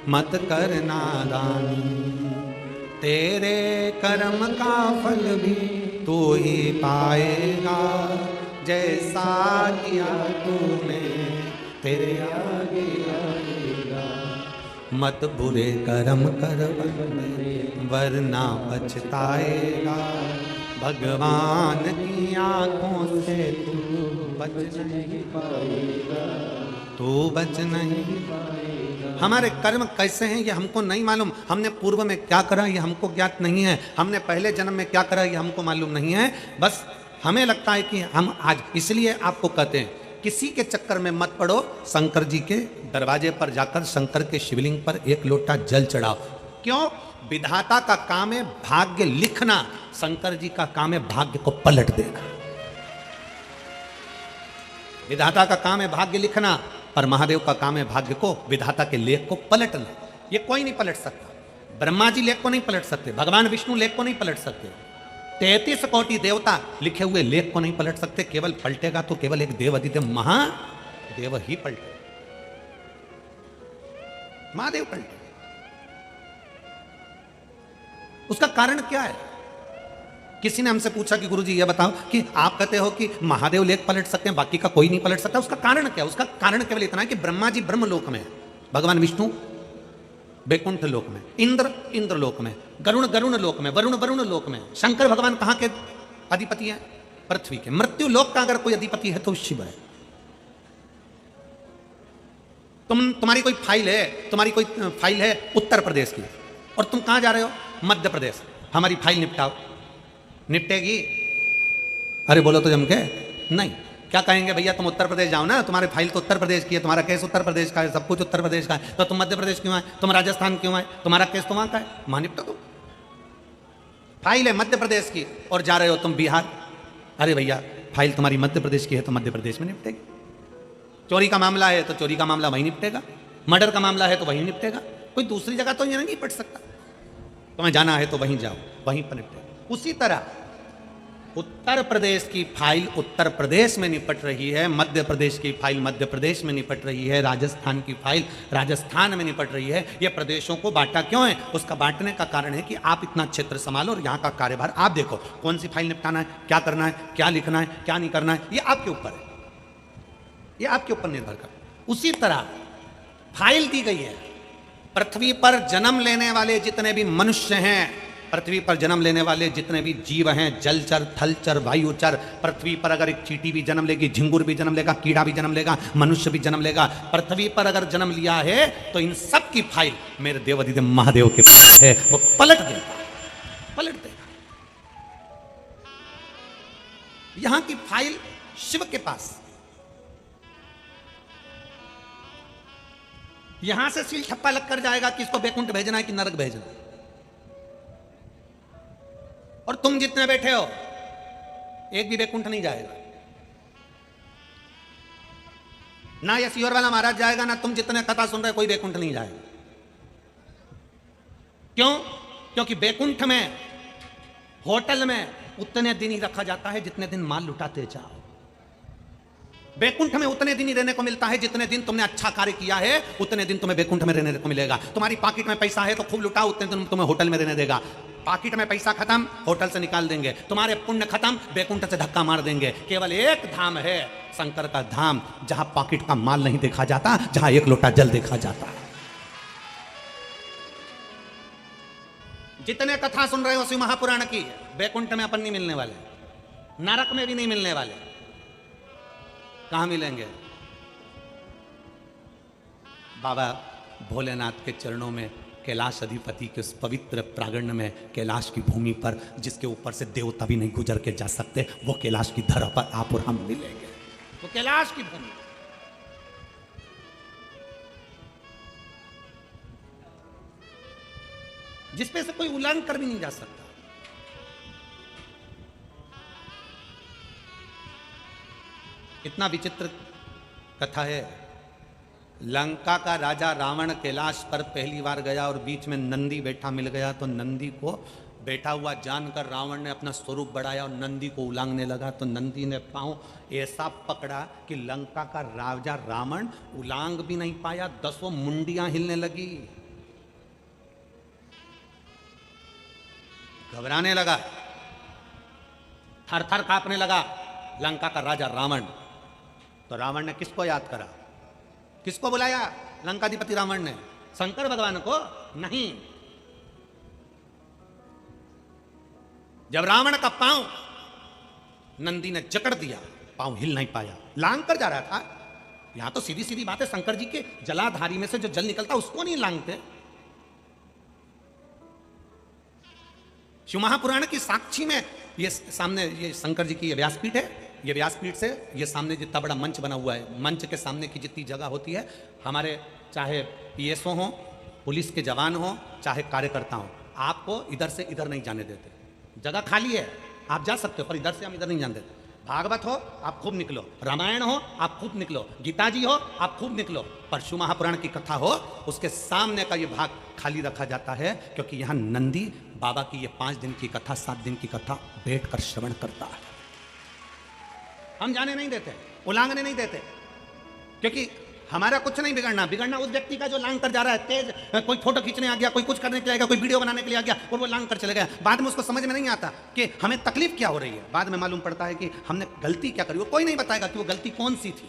मत कर नादानी, तेरे कर्म का फल भी तू ही पाएगा, जैसा किया तूने तेरे आगे आएगा। मत बुरे कर्म कर बंदे वरना पछताएगा, भगवान की आंखों से तू बच नहीं पाएगा, तू बच नहीं पाएगा। हमारे कर्म कैसे हैं ये हमको नहीं मालूम, हमने पूर्व में क्या करा ये हमको ज्ञात नहीं है, हमने पहले जन्म में क्या करा ये हमको मालूम नहीं है। बस हमें लगता है कि हम आज, इसलिए आपको कहते हैं किसी के चक्कर में मत पड़ो, शंकर जी के दरवाजे पर जाकर शंकर के शिवलिंग पर एक लोटा जल चढ़ाओ। क्यों? विधाता का काम है भाग्य लिखना, शंकर जी का काम है भाग्य को पलट देना। विधाता का काम है भाग्य लिखना, पर महादेव का काम है भाग्य को, विधाता के लेख को पलटना। ये कोई नहीं पलट सकता, ब्रह्मा जी लेख को नहीं पलट सकते, भगवान विष्णु लेख को नहीं पलट सकते, 33 कोटि देवता लिखे हुए लेख को नहीं पलट सकते। केवल पलटेगा तो केवल एक देव अधिदेव महादेव ही पलटे, महादेव पलटे। उसका कारण क्या है? किसी ने हमसे पूछा कि गुरुजी ये बताओ कि आप कहते हो कि महादेव लेख पलट सकते हैं, बाकी का कोई नहीं पलट सकता, उसका कारण क्या है? उसका कारण केवल इतना है कि ब्रह्मा जी ब्रह्मलोक में, भगवान विष्णु वैकुंठ लोक में, इंद्र इंद्र लोक में, गरुण गरुण लोक में, वरुण वरुण लोक में, शंकर भगवान कहाँ के अधिपति हैं? पृथ्वी के। मृत्यु लोक का अगर कोई अधिपति है तो शिव है। तुम्हारी कोई फाइल है उत्तर प्रदेश की, और तुम कहां जा रहे हो? मध्य प्रदेश। हमारी फाइल निपटाओ। निपटेगी? अरे बोलो तो जम के नहीं। क्या कहेंगे? भैया तुम उत्तर प्रदेश जाओ ना, तुम्हारी फाइल तो उत्तर प्रदेश की है, तुम्हारा केस उत्तर प्रदेश का है, सब कुछ उत्तर प्रदेश का है, तो तुम मध्य प्रदेश क्यों आए? तुम राजस्थान क्यों आए? तुम्हारा केस तो वहां का है, वहां निपटा दो। फाइल है मध्य प्रदेश की और जा रहे हो तुम बिहार। अरे भैया फाइल तुम्हारी मध्य प्रदेश की है तो मध्य प्रदेश में निपटेगी। चोरी का मामला है तो चोरी का मामला वहीं निपटेगा। मर्डर का मामला है तो वहीं निपटेगा। कोई दूसरी जगह तो ये नहीं निपट सकता। तुम्हें जाना है तो वहीं जाओ, वहीं पर निपटेगा। उसी तरह उत्तर प्रदेश की फाइल उत्तर प्रदेश में निपट रही है, मध्य प्रदेश की फाइल मध्य प्रदेश में निपट रही है, राजस्थान की फाइल राजस्थान में निपट रही है। ये प्रदेशों को बांटा क्यों है? उसका बांटने का कारण है कि आप इतना क्षेत्र संभालो और यहाँ का कार्यभार आप देखो, कौन सी फाइल निपटाना है, क्या करना है, क्या लिखना है, क्या नहीं करना है, ये आपके ऊपर है, ये आपके ऊपर निर्भर कर। उसी तरह फाइल दी गई है। पृथ्वी पर जन्म लेने वाले जितने भी मनुष्य हैं, पृथ्वी पर जन्म लेने वाले जितने भी जीव हैं, जलचर, थलचर, वायुचर, पृथ्वी पर अगर एक चींटी भी जन्म लेगी, झिंगुर भी जन्म लेगा, कीड़ा भी जन्म लेगा, मनुष्य भी जन्म लेगा, पृथ्वी पर अगर जन्म लिया है तो इन सब की फाइल मेरे देवाधिदेव महादेव के पास है। वो पलट देगा, पलट देगा। यहां की फाइल शिव के पास। यहां से सील ठप्पा लग कर जाएगा कि इसको बैकुंठ भेजना है कि नरक भेजना है। और तुम जितने बैठे हो एक भी बैकुंठ नहीं जाएगा, ना ये सीहोर वाला महाराज जाएगा, ना तुम जितने कथा सुन रहे कोई बैकुंठ नहीं जाएगा। क्यों? क्योंकि बैकुंठ में, होटल में उतने दिन ही रखा जाता है जितने दिन माल लुटाते जाओ। बैकुंठ में उतने दिन ही रहने को मिलता है जितने दिन तुमने अच्छा कार्य किया है, उतने दिन तुम्हें बैकुंठ में रहने को मिलेगा। तुम्हारी पॉकेट में पैसा है तो खूब लुटाओ, उतने दिन तुम्हें होटल में रहने देगा। पॉकेट में पैसा खत्म, होटल से निकाल देंगे। तुम्हारे पुण्य खत्म, बैकुंठ से धक्का मार देंगे। केवल एक धाम है, शंकर का धाम, जहां पॉकेट का माल नहीं देखा जाता, जहां एक लोटा जल देखा जाता। जितने कथा सुन रहे हो शिव महापुराण की, बैकुंठ में अपन नहीं मिलने वाले, नरक में भी नहीं मिलने वाले। कहां मिलेंगे? बाबा भोलेनाथ के चरणों में, कैलाश अधिपति के उस पवित्र प्रांगण में, कैलाश की भूमि पर, जिसके ऊपर से देवता भी नहीं गुजर के जा सकते, वो कैलाश की धरा पर आप और हम मिलेंगे। वो कैलाश की भूमि जिसपे से कोई उल्लंघन कर भी नहीं जा सकता। इतना विचित्र कथा है। लंका का राजा रावण कैलाश पर पहली बार गया और बीच में नंदी बैठा मिल गया, तो नंदी को बैठा हुआ जानकर रावण ने अपना स्वरूप बढ़ाया और नंदी को उलांगने लगा। तो नंदी ने पांव ऐसा पकड़ा कि लंका का राजा रावण उलांग भी नहीं पाया, 10 मुंडियां हिलने लगी, घबराने लगा, थर थर कांपने लगा लंका का राजा रावण। तो रावण ने किसको याद करा? किसको बुलाया? लंकाधिपति रावण ने शंकर भगवान को नहीं। जब रावण का पांव नंदी ने जकड़ दिया, पांव हिल नहीं पाया, लांग कर जा रहा था। यहां तो सीधी सीधी बात है, शंकर जी के जलाधारी में से जो जल निकलता उसको नहीं लांगते। शिव महापुराण की साक्षी में ये सामने, ये शंकर जी की व्यासपीठ है। ये व्यासपीठ से ये सामने जितना बड़ा मंच बना हुआ है, मंच के सामने की जितनी जगह होती है, हमारे चाहे पीएसओ हो, पुलिस के जवान हो, चाहे कार्यकर्ता हो, आपको इधर से इधर नहीं जाने देते। जगह खाली है, आप जा सकते हो, पर इधर से हम इधर नहीं जाने देते। भागवत हो आप खूब निकलो, रामायण हो आप खूब निकलो, गीता जी हो आप खूब निकलो, पर शिव महापुराण की कथा हो उसके सामने का ये भाग खाली रखा जाता है, क्योंकि यहाँ नंदी बाबा की ये 5 दिन की कथा, 7 दिन की कथा बैठ कर श्रवण करता है। हम जाने नहीं देते, उलांघने नहीं देते, क्योंकि हमारा कुछ नहीं बिगड़ना। बिगड़ना उस व्यक्ति का जो लांग कर जा रहा है, तेज कोई फोटो खींचने आ गया, कोई कुछ करने के लिए आ गया, कोई वीडियो बनाने के लिए आ गया और वो लांग कर चले गया। बाद में उसको समझ में नहीं आता कि हमें तकलीफ क्या हो रही है। बाद में मालूम पड़ता है कि हमने गलती क्या करी, वो कोई नहीं बताएगा कि वो गलती कौन सी थी।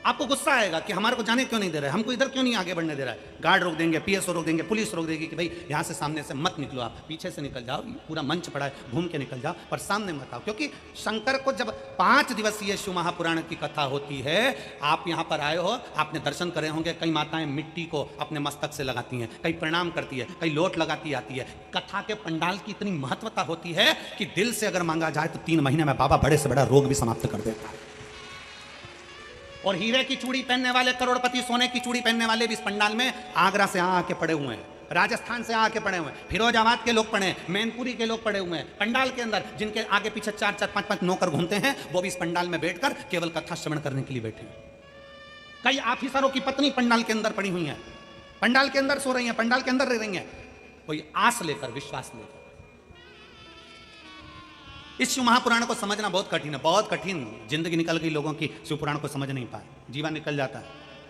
आपको गुस्सा आएगा कि हमारे को जाने क्यों नहीं दे रहा है, हमको इधर क्यों नहीं आगे बढ़ने दे रहा है। गार्ड रोक देंगे, पीएसओ रोक देंगे, पुलिस रोक देगी कि भाई यहाँ से सामने से मत निकलो, आप पीछे से निकल जाओ, पूरा मंच पड़ा है, घूम के निकल जाओ, पर सामने मत आओ। क्योंकि शंकर को जब 5 दिवसीय शिव महापुराण की कथा होती है, आप यहाँ पर आए हो, आपने दर्शन करे होंगे, कई माताएं मिट्टी को अपने मस्तक से लगाती हैं, कई प्रणाम करती है, कई लोट लगाती आती है। कथा के पंडाल की इतनी महत्वता होती है कि दिल से अगर मांगा जाए तो 3 महीने में बाबा बड़े से बड़ा रोग भी समाप्त कर देता है। और हीरे की चूड़ी पहनने वाले करोड़पति, सोने की चूड़ी पहनने वाले भी इस पंडाल में आगरा से आके पड़े हुए हैं, राजस्थान से आके पड़े हुए हैं, फिरोजाबाद के लोग पड़े हैं, मैनपुरी के लोग पड़े हुए हैं। पंडाल के अंदर जिनके आगे पीछे 4-4, 5-5 नौकर घूमते हैं, वो भी इस पंडाल में बैठकर केवल कथा श्रवण करने के लिए बैठे हैं। कई ऑफिसरों की पत्नी पंडाल के अंदर पड़ी हुई है, पंडाल के अंदर सो रही है, पंडाल के अंदर रह रही है, कोई आस लेकर, विश्वास लेकर। इस शिव महापुराण को समझना बहुत कठिन है, बहुत कठिन। जिंदगी निकल गई लोगों की, शिव पुराण को समझ नहीं पाए, जीवन निकल जाता है।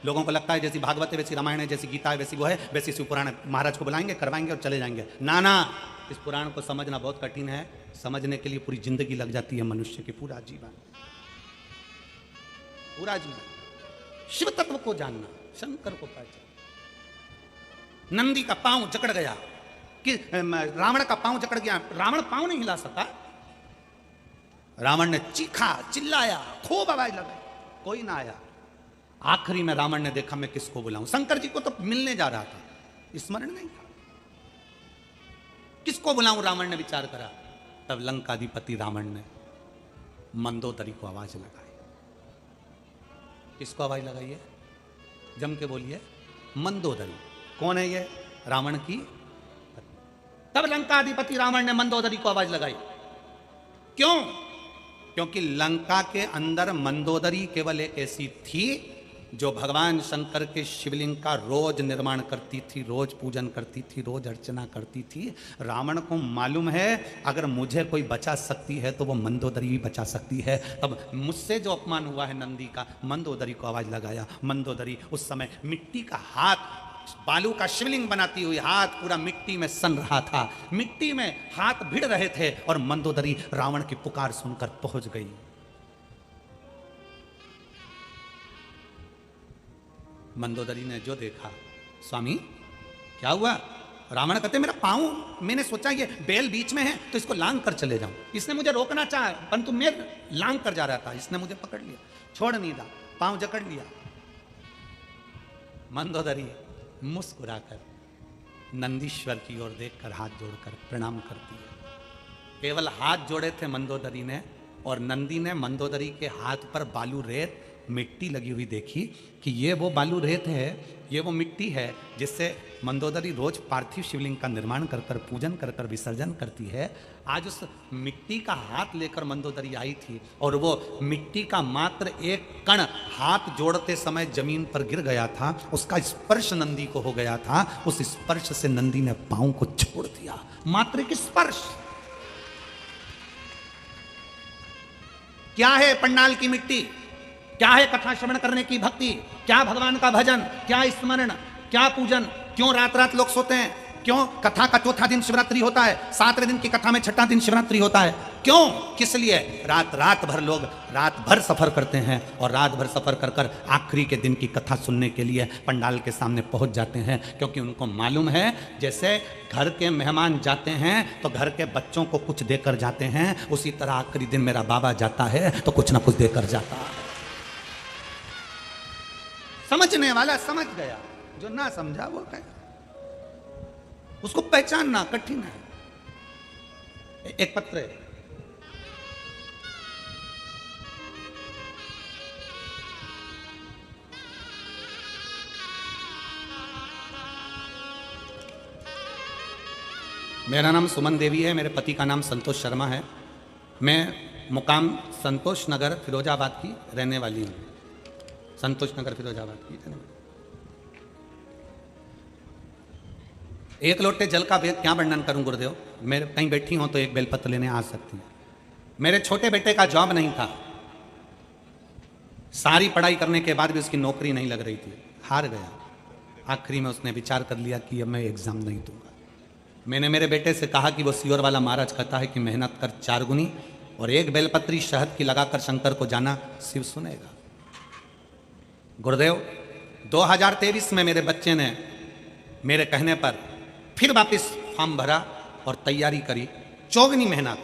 लोगों को लगता है जैसी भागवत है, वैसी रामायण है, जैसी गीता है, वैसी वो है, वैसी शिव पुराण है। महाराज को बुलाएंगे, करवाएंगे और चले जाएंगे। ना ना, इस पुराण को समझना बहुत कठिन है। समझने के लिए पूरी जिंदगी लग जाती है मनुष्य की, पूरा जीवन, पूरा जीवन। शिव तत्व को जानना, शंकर को पहचानना। नंदी का पांव जकड़ गया कि रावण का पांव जकड़ गया, रावण पांव नहीं हिला सका, रावण ने चीखा, चिल्लाया, खूब आवाज लगाई, कोई ना आया। आखिरी में रावण ने देखा मैं किसको बुलाऊं, शंकर जी को तो मिलने जा रहा था, स्मरण नहीं था, किसको बुलाऊं रावण ने विचार करा। तब लंकाधिपति रावण ने मंदोदरी को आवाज लगाई। किसको आवाज लगाई है? जम के बोलिए, मंदोदरी। कौन है ये? रावण की। तब लंकाधिपति रावण ने मंदोदरी को आवाज लगाई। क्यों? क्योंकि लंका के अंदर मंदोदरी केवल एक ऐसी थी जो भगवान शंकर के शिवलिंग का रोज निर्माण करती थी, रोज पूजन करती थी, रोज अर्चना करती थी। रावण को मालूम है अगर मुझे कोई बचा सकती है तो वो मंदोदरी भी बचा सकती है। तब मुझसे जो अपमान हुआ है नंदी का, मंदोदरी को आवाज लगाया। मंदोदरी उस समय मिट्टी का हाथ, बालू का शिवलिंग बनाती हुई हाथ पूरा मिट्टी में सन रहा था, मिट्टी में हाथ भिड़ रहे थे और मंदोदरी रावण की पुकार सुनकर पहुंच गई। मंदोदरी ने जो देखा, स्वामी क्या हुआ? रावण कहते मेरा पांव, मैंने सोचा ये बैल बीच में है तो इसको लांग कर चले जाऊं, इसने मुझे रोकना चाहा परंतु मैं लांग कर जा रहा था, इसने मुझे पकड़ लिया, छोड़ नहीं था, पांव जकड़ लिया। मंदोदरी मुस्कुराकर नंदीश्वर की ओर देखकर हाथ जोड़कर प्रणाम करती है। केवल हाथ जोड़े थे मंदोदरी ने, और नंदी ने मंदोदरी के हाथ पर बालू रेत मिट्टी लगी हुई देखी कि ये वो बालू रेत है, ये वो मिट्टी है जिससे मंदोदरी रोज पार्थिव शिवलिंग का निर्माण कर कर, पूजन कर कर विसर्जन करती है। आज उस मिट्टी का हाथ लेकर मंदोदरी आई थी और वो मिट्टी का मात्र एक कण हाथ जोड़ते समय जमीन पर गिर गया था, उसका स्पर्श नंदी को हो गया था। उस स्पर्श से नंदी ने पांव को छोड़ दिया, मात्र एक स्पर्श। क्या है पंडाल की मिट्टी, क्या है कथा श्रवण करने की भक्ति, क्या भगवान का भजन, क्या स्मरण, क्या पूजन। क्यों रात रात लोग सोते हैं? क्यों कथा का चौथा दिन शिवरात्रि होता है, 7वें दिन की कथा में 6ठा दिन शिवरात्रि होता है? क्यों? किस लिए? रात भर लोग रात भर सफर करते हैं और रात भर सफर कर कर आखिरी के दिन की कथा सुनने के लिए पंडाल के सामने पहुंच जाते हैं, क्योंकि उनको मालूम है जैसे घर के मेहमान जाते हैं तो घर के बच्चों को कुछ देकर जाते हैं, उसी तरह आखिरी दिन मेरा बाबा जाता है तो कुछ ना कुछ देकर जाता है। समझने वाला समझ गया, जो ना समझा वो कहे, उसको पहचानना कठिन है। एक पत्र है, मेरा नाम सुमन देवी है, मेरे पति का नाम संतोष शर्मा है। मैं मुकाम संतोष नगर फिरोजाबाद की रहने वाली हूँ, संतोष नगर फिरोजाबाद की रहने वाली। एक लोटे जल का क्या वर्णन करूं गुरुदेव, मेरे कहीं बैठी हो तो एक बेलपत्र लेने आ सकती हैं। मेरे छोटे बेटे का जॉब नहीं था, सारी पढ़ाई करने के बाद भी उसकी नौकरी नहीं लग रही थी, हार गया। आखिरी में उसने विचार कर लिया कि अब मैं एग्जाम नहीं दूंगा। मैंने मेरे बेटे से कहा कि वो सियोर वाला महाराज कहता है कि मेहनत कर 4 गुनी और एक बेलपत्री शहद की लगाकर शंकर को जाना, शिव सुनेगा। गुरुदेव 2023 में मेरे बच्चे ने मेरे कहने पर फिर वापस फॉर्म भरा और तैयारी करी, चौगनी मेहनत,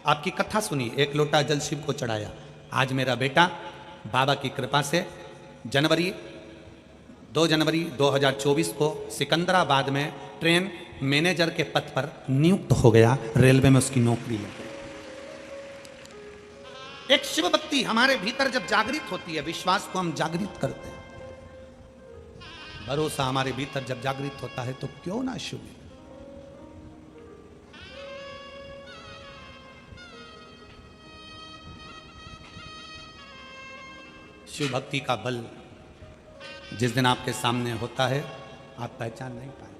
आपकी कथा सुनी, एक लोटा जल शिव को चढ़ाया। आज मेरा बेटा बाबा की कृपा से 2 जनवरी 2024 को सिकंदराबाद में ट्रेन मैनेजर के पद पर नियुक्त हो गया, रेलवे में उसकी नौकरी लग गई। एक शिव भक्ति हमारे भीतर जब जागृत होती है, विश्वास को हम जागृत करते हैं, भरोसा हमारे भीतर जब जागृत होता है तो क्यों ना शुभ। शिव भक्ति का बल जिस दिन आपके सामने होता है आप पहचान नहीं पाए।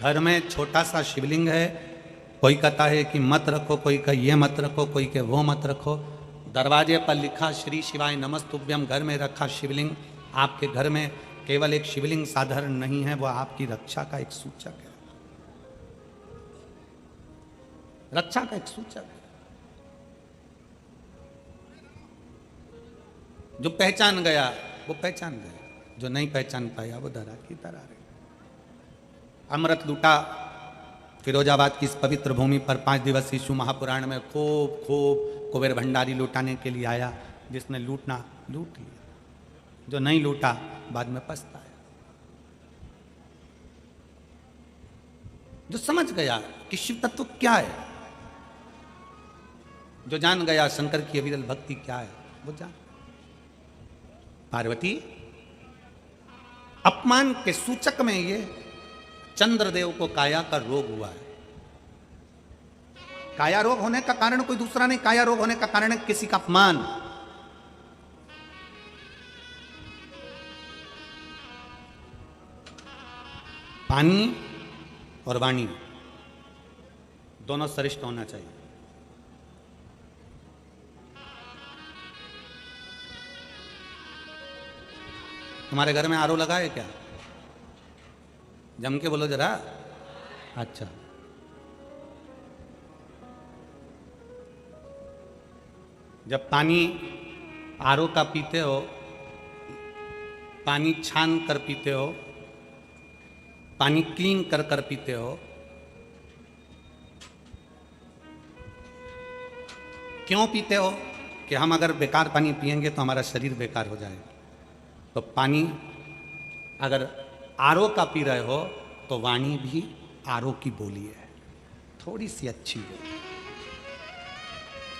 घर में छोटा सा शिवलिंग है, कोई कहता है कि मत रखो, कोई कहे ये मत रखो, कोई कहे वो मत रखो। दरवाजे पर लिखा श्री शिवाय नमस्तुभ्यम, घर में रखा शिवलिंग। आपके घर में केवल एक शिवलिंग साधारण नहीं है, वह आपकी रक्षा का एक सूचक है, रक्षा का एक सूचक है। जो पहचान गया वो पहचान गया, जो नहीं पहचान पाया वो दरार की दरार है। अमृत लूटा फिरोजाबाद की इस पवित्र भूमि पर 5 दिवसीय शिव महापुराण में खूब कुबेर भंडारी लूटाने के लिए आया। जिसने लूटना लूट लिया, जो नहीं लूटा बाद में पछताया। जो समझ गया कि शिव तत्व क्या है, जो जान गया शंकर की अविरल भक्ति क्या है, वो जान। पार्वती अपमान के सूचक में ये चंद्रदेव को काया का रोग हुआ है। काया रोग होने का कारण कोई दूसरा नहीं, काया रोग होने का कारण है किसी का अपमान। पानी और वाणी दोनों श्रेष्ठ होना चाहिए। तुम्हारे घर में आरओ लगा है क्या? जम के बोलो जरा। अच्छा, जब पानी आरओ का पीते हो, पानी छान कर पीते हो, पानी क्लीन कर कर पीते हो, क्यों पीते हो? कि हम अगर बेकार पानी पिएंगे तो हमारा शरीर बेकार हो जाएगा। तो पानी अगर आरओ का पी रहे हो तो वाणी भी आरओ की बोली है, थोड़ी सी अच्छी बोली,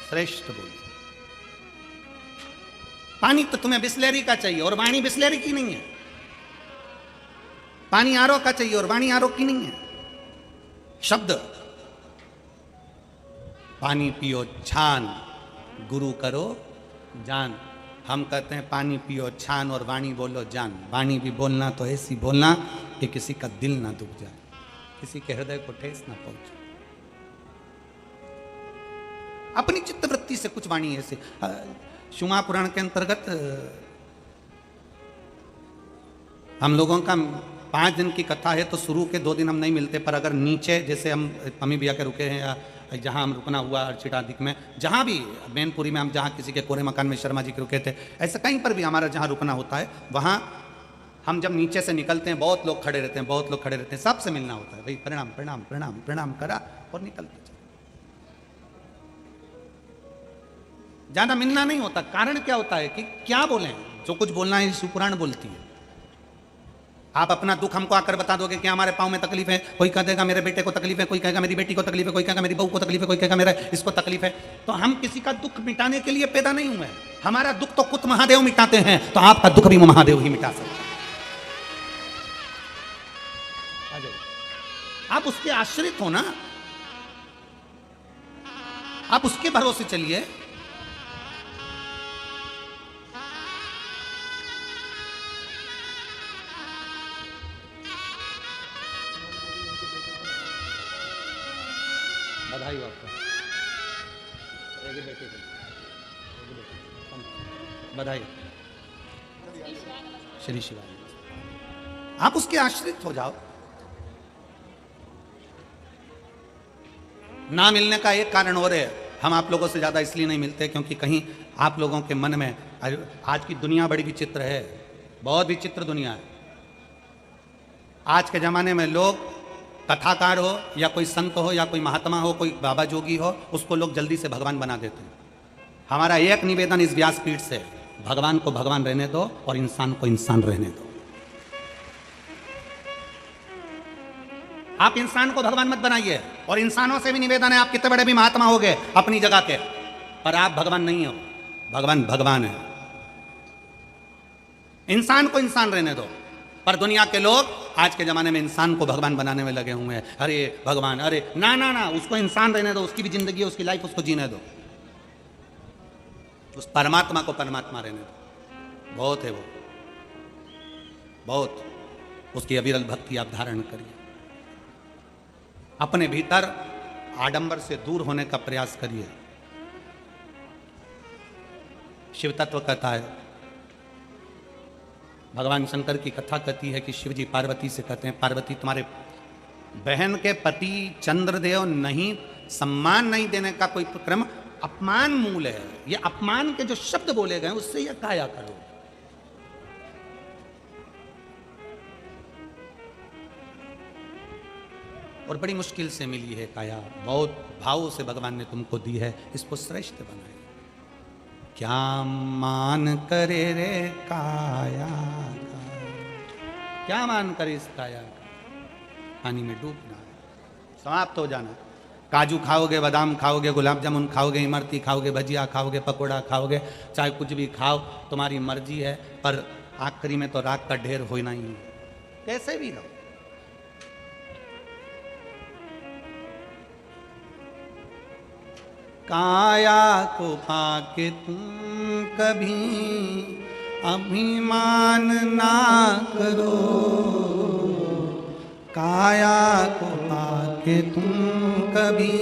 श्रेष्ठ बोली। पानी तो तुम्हें बिस्लेरी का चाहिए और वाणी बिस्लेरी की नहीं है। पानी आरओ का चाहिए और वाणी आरओ की नहीं है। शब्द पानी पियो छान, गुरु करो जान। हम कहते हैं पानी पियो छान और वाणी बोलो जान। वाणी भी बोलना तो ऐसी बोलना कि किसी का दिल ना दुख जाए, किसी के हृदय को ठेस ना पहुंचे। अपनी चित्तवृत्ति से कुछ वाणी ऐसे। शिव महापुराण के अंतर्गत हम लोगों का 5 दिन की कथा है, तो शुरू के 2 दिन हम नहीं मिलते, पर अगर नीचे जैसे हम अमी भैया के रुके हैं या जहाँ हम रुकना हुआ अर्चिटादिक में, जहाँ भी मैनपुरी में हम जहाँ किसी के कोरे मकान में शर्मा जी के रुके थे, ऐसा कहीं पर भी हमारा जहाँ रुकना होता है, वहाँ हम जब नीचे से निकलते हैं बहुत लोग खड़े रहते हैं, बहुत लोग खड़े रहते हैं, सबसे मिलना होता है। भाई प्रणाम प्रणाम प्रणाम प्रणाम करा और निकलते चले। ज़्यादा मिलना नहीं होता। कारण क्या होता है कि क्या बोलें, जो कुछ बोलना है शिव पुराण बोलती है। आप अपना दुख हमको आकर बता दोगे कि हमारे पाँव में तकलीफ है, कोई कह देगा मेरे बेटे को तकलीफ है, कोई कहेगा मेरी बेटी को तकलीफ है, कोई कहेगा मेरी बहू को तकलीफ है, कोई कहेगा मेरा इसको तकलीफ है। तो हम किसी का दुख मिटाने के लिए पैदा नहीं हुए। हमारा दुख तो खुद महादेव मिटाते हैं, तो आपका दुख भी महादेव ही मिटा सकते हैं। आप उसके आश्रित हो ना, आप उसके भरोसे चलिए। बधाई हो आपको, बधाई। श्री शिवाय। आप उसके आश्रित हो जाओ। ना मिलने का एक कारण और है, हम आप लोगों से ज़्यादा इसलिए नहीं मिलते क्योंकि कहीं आप लोगों के मन में आज की दुनिया बड़ी विचित्र है, बहुत विचित्र दुनिया है। आज के ज़माने में लोग कथाकार हो या कोई संत हो या कोई महात्मा हो, कोई बाबा जोगी हो, उसको लोग जल्दी से भगवान बना देते हैं। हमारा एक निवेदन इस व्यासपीठ से, भगवान को भगवान रहने दो और इंसान को इंसान रहने दो। आप इंसान को भगवान मत बनाइए। और इंसानों से भी निवेदन है, आप कितने बड़े भी महात्मा हो गए अपनी जगह के, पर आप भगवान नहीं हो। भगवान भगवान है। इंसान को इंसान रहने दो। पर दुनिया के लोग आज के जमाने में इंसान को भगवान बनाने में लगे हुए हैं। अरे भगवान, अरे ना ना ना, उसको इंसान रहने दो, उसकी भी जिंदगी है, उसकी लाइफ, उसको जीने दो। उस परमात्मा को परमात्मा रहने दो। बहुत है वो, बहुत। उसकी अविरल भक्ति आप धारण करिए। अपने भीतर आडंबर से दूर होने का प्रयास करिए। शिव तत्व कथा है, भगवान शंकर की कथा कहती है कि शिव जी पार्वती से कहते हैं, पार्वती तुम्हारे बहन के पति चंद्रदेव नहीं, सम्मान नहीं देने का कोई क्रम अपमान मूल है। ये अपमान के जो शब्द बोले गए उससे ये काया करो। और बड़ी मुश्किल से मिली है काया, बहुत भाव से भगवान ने तुमको दी है, इसको श्रेष्ठ बनाए। क्या मान करे रे काया का, क्या मान करे इस काया का, पानी में डूबना है, समाप्त हो जाना। काजू खाओगे, बादाम खाओगे, गुलाब जामुन खाओगे, इमरती खाओगे, भजिया खाओगे, पकोड़ा खाओगे, चाहे कुछ भी खाओ, तुम्हारी मर्जी है, पर आखिरी में तो राख का ढेर होना ही है, कैसे भी रहो। काया को पाके तुम कभी अभिमान ना करो, काया को पाके तुम कभी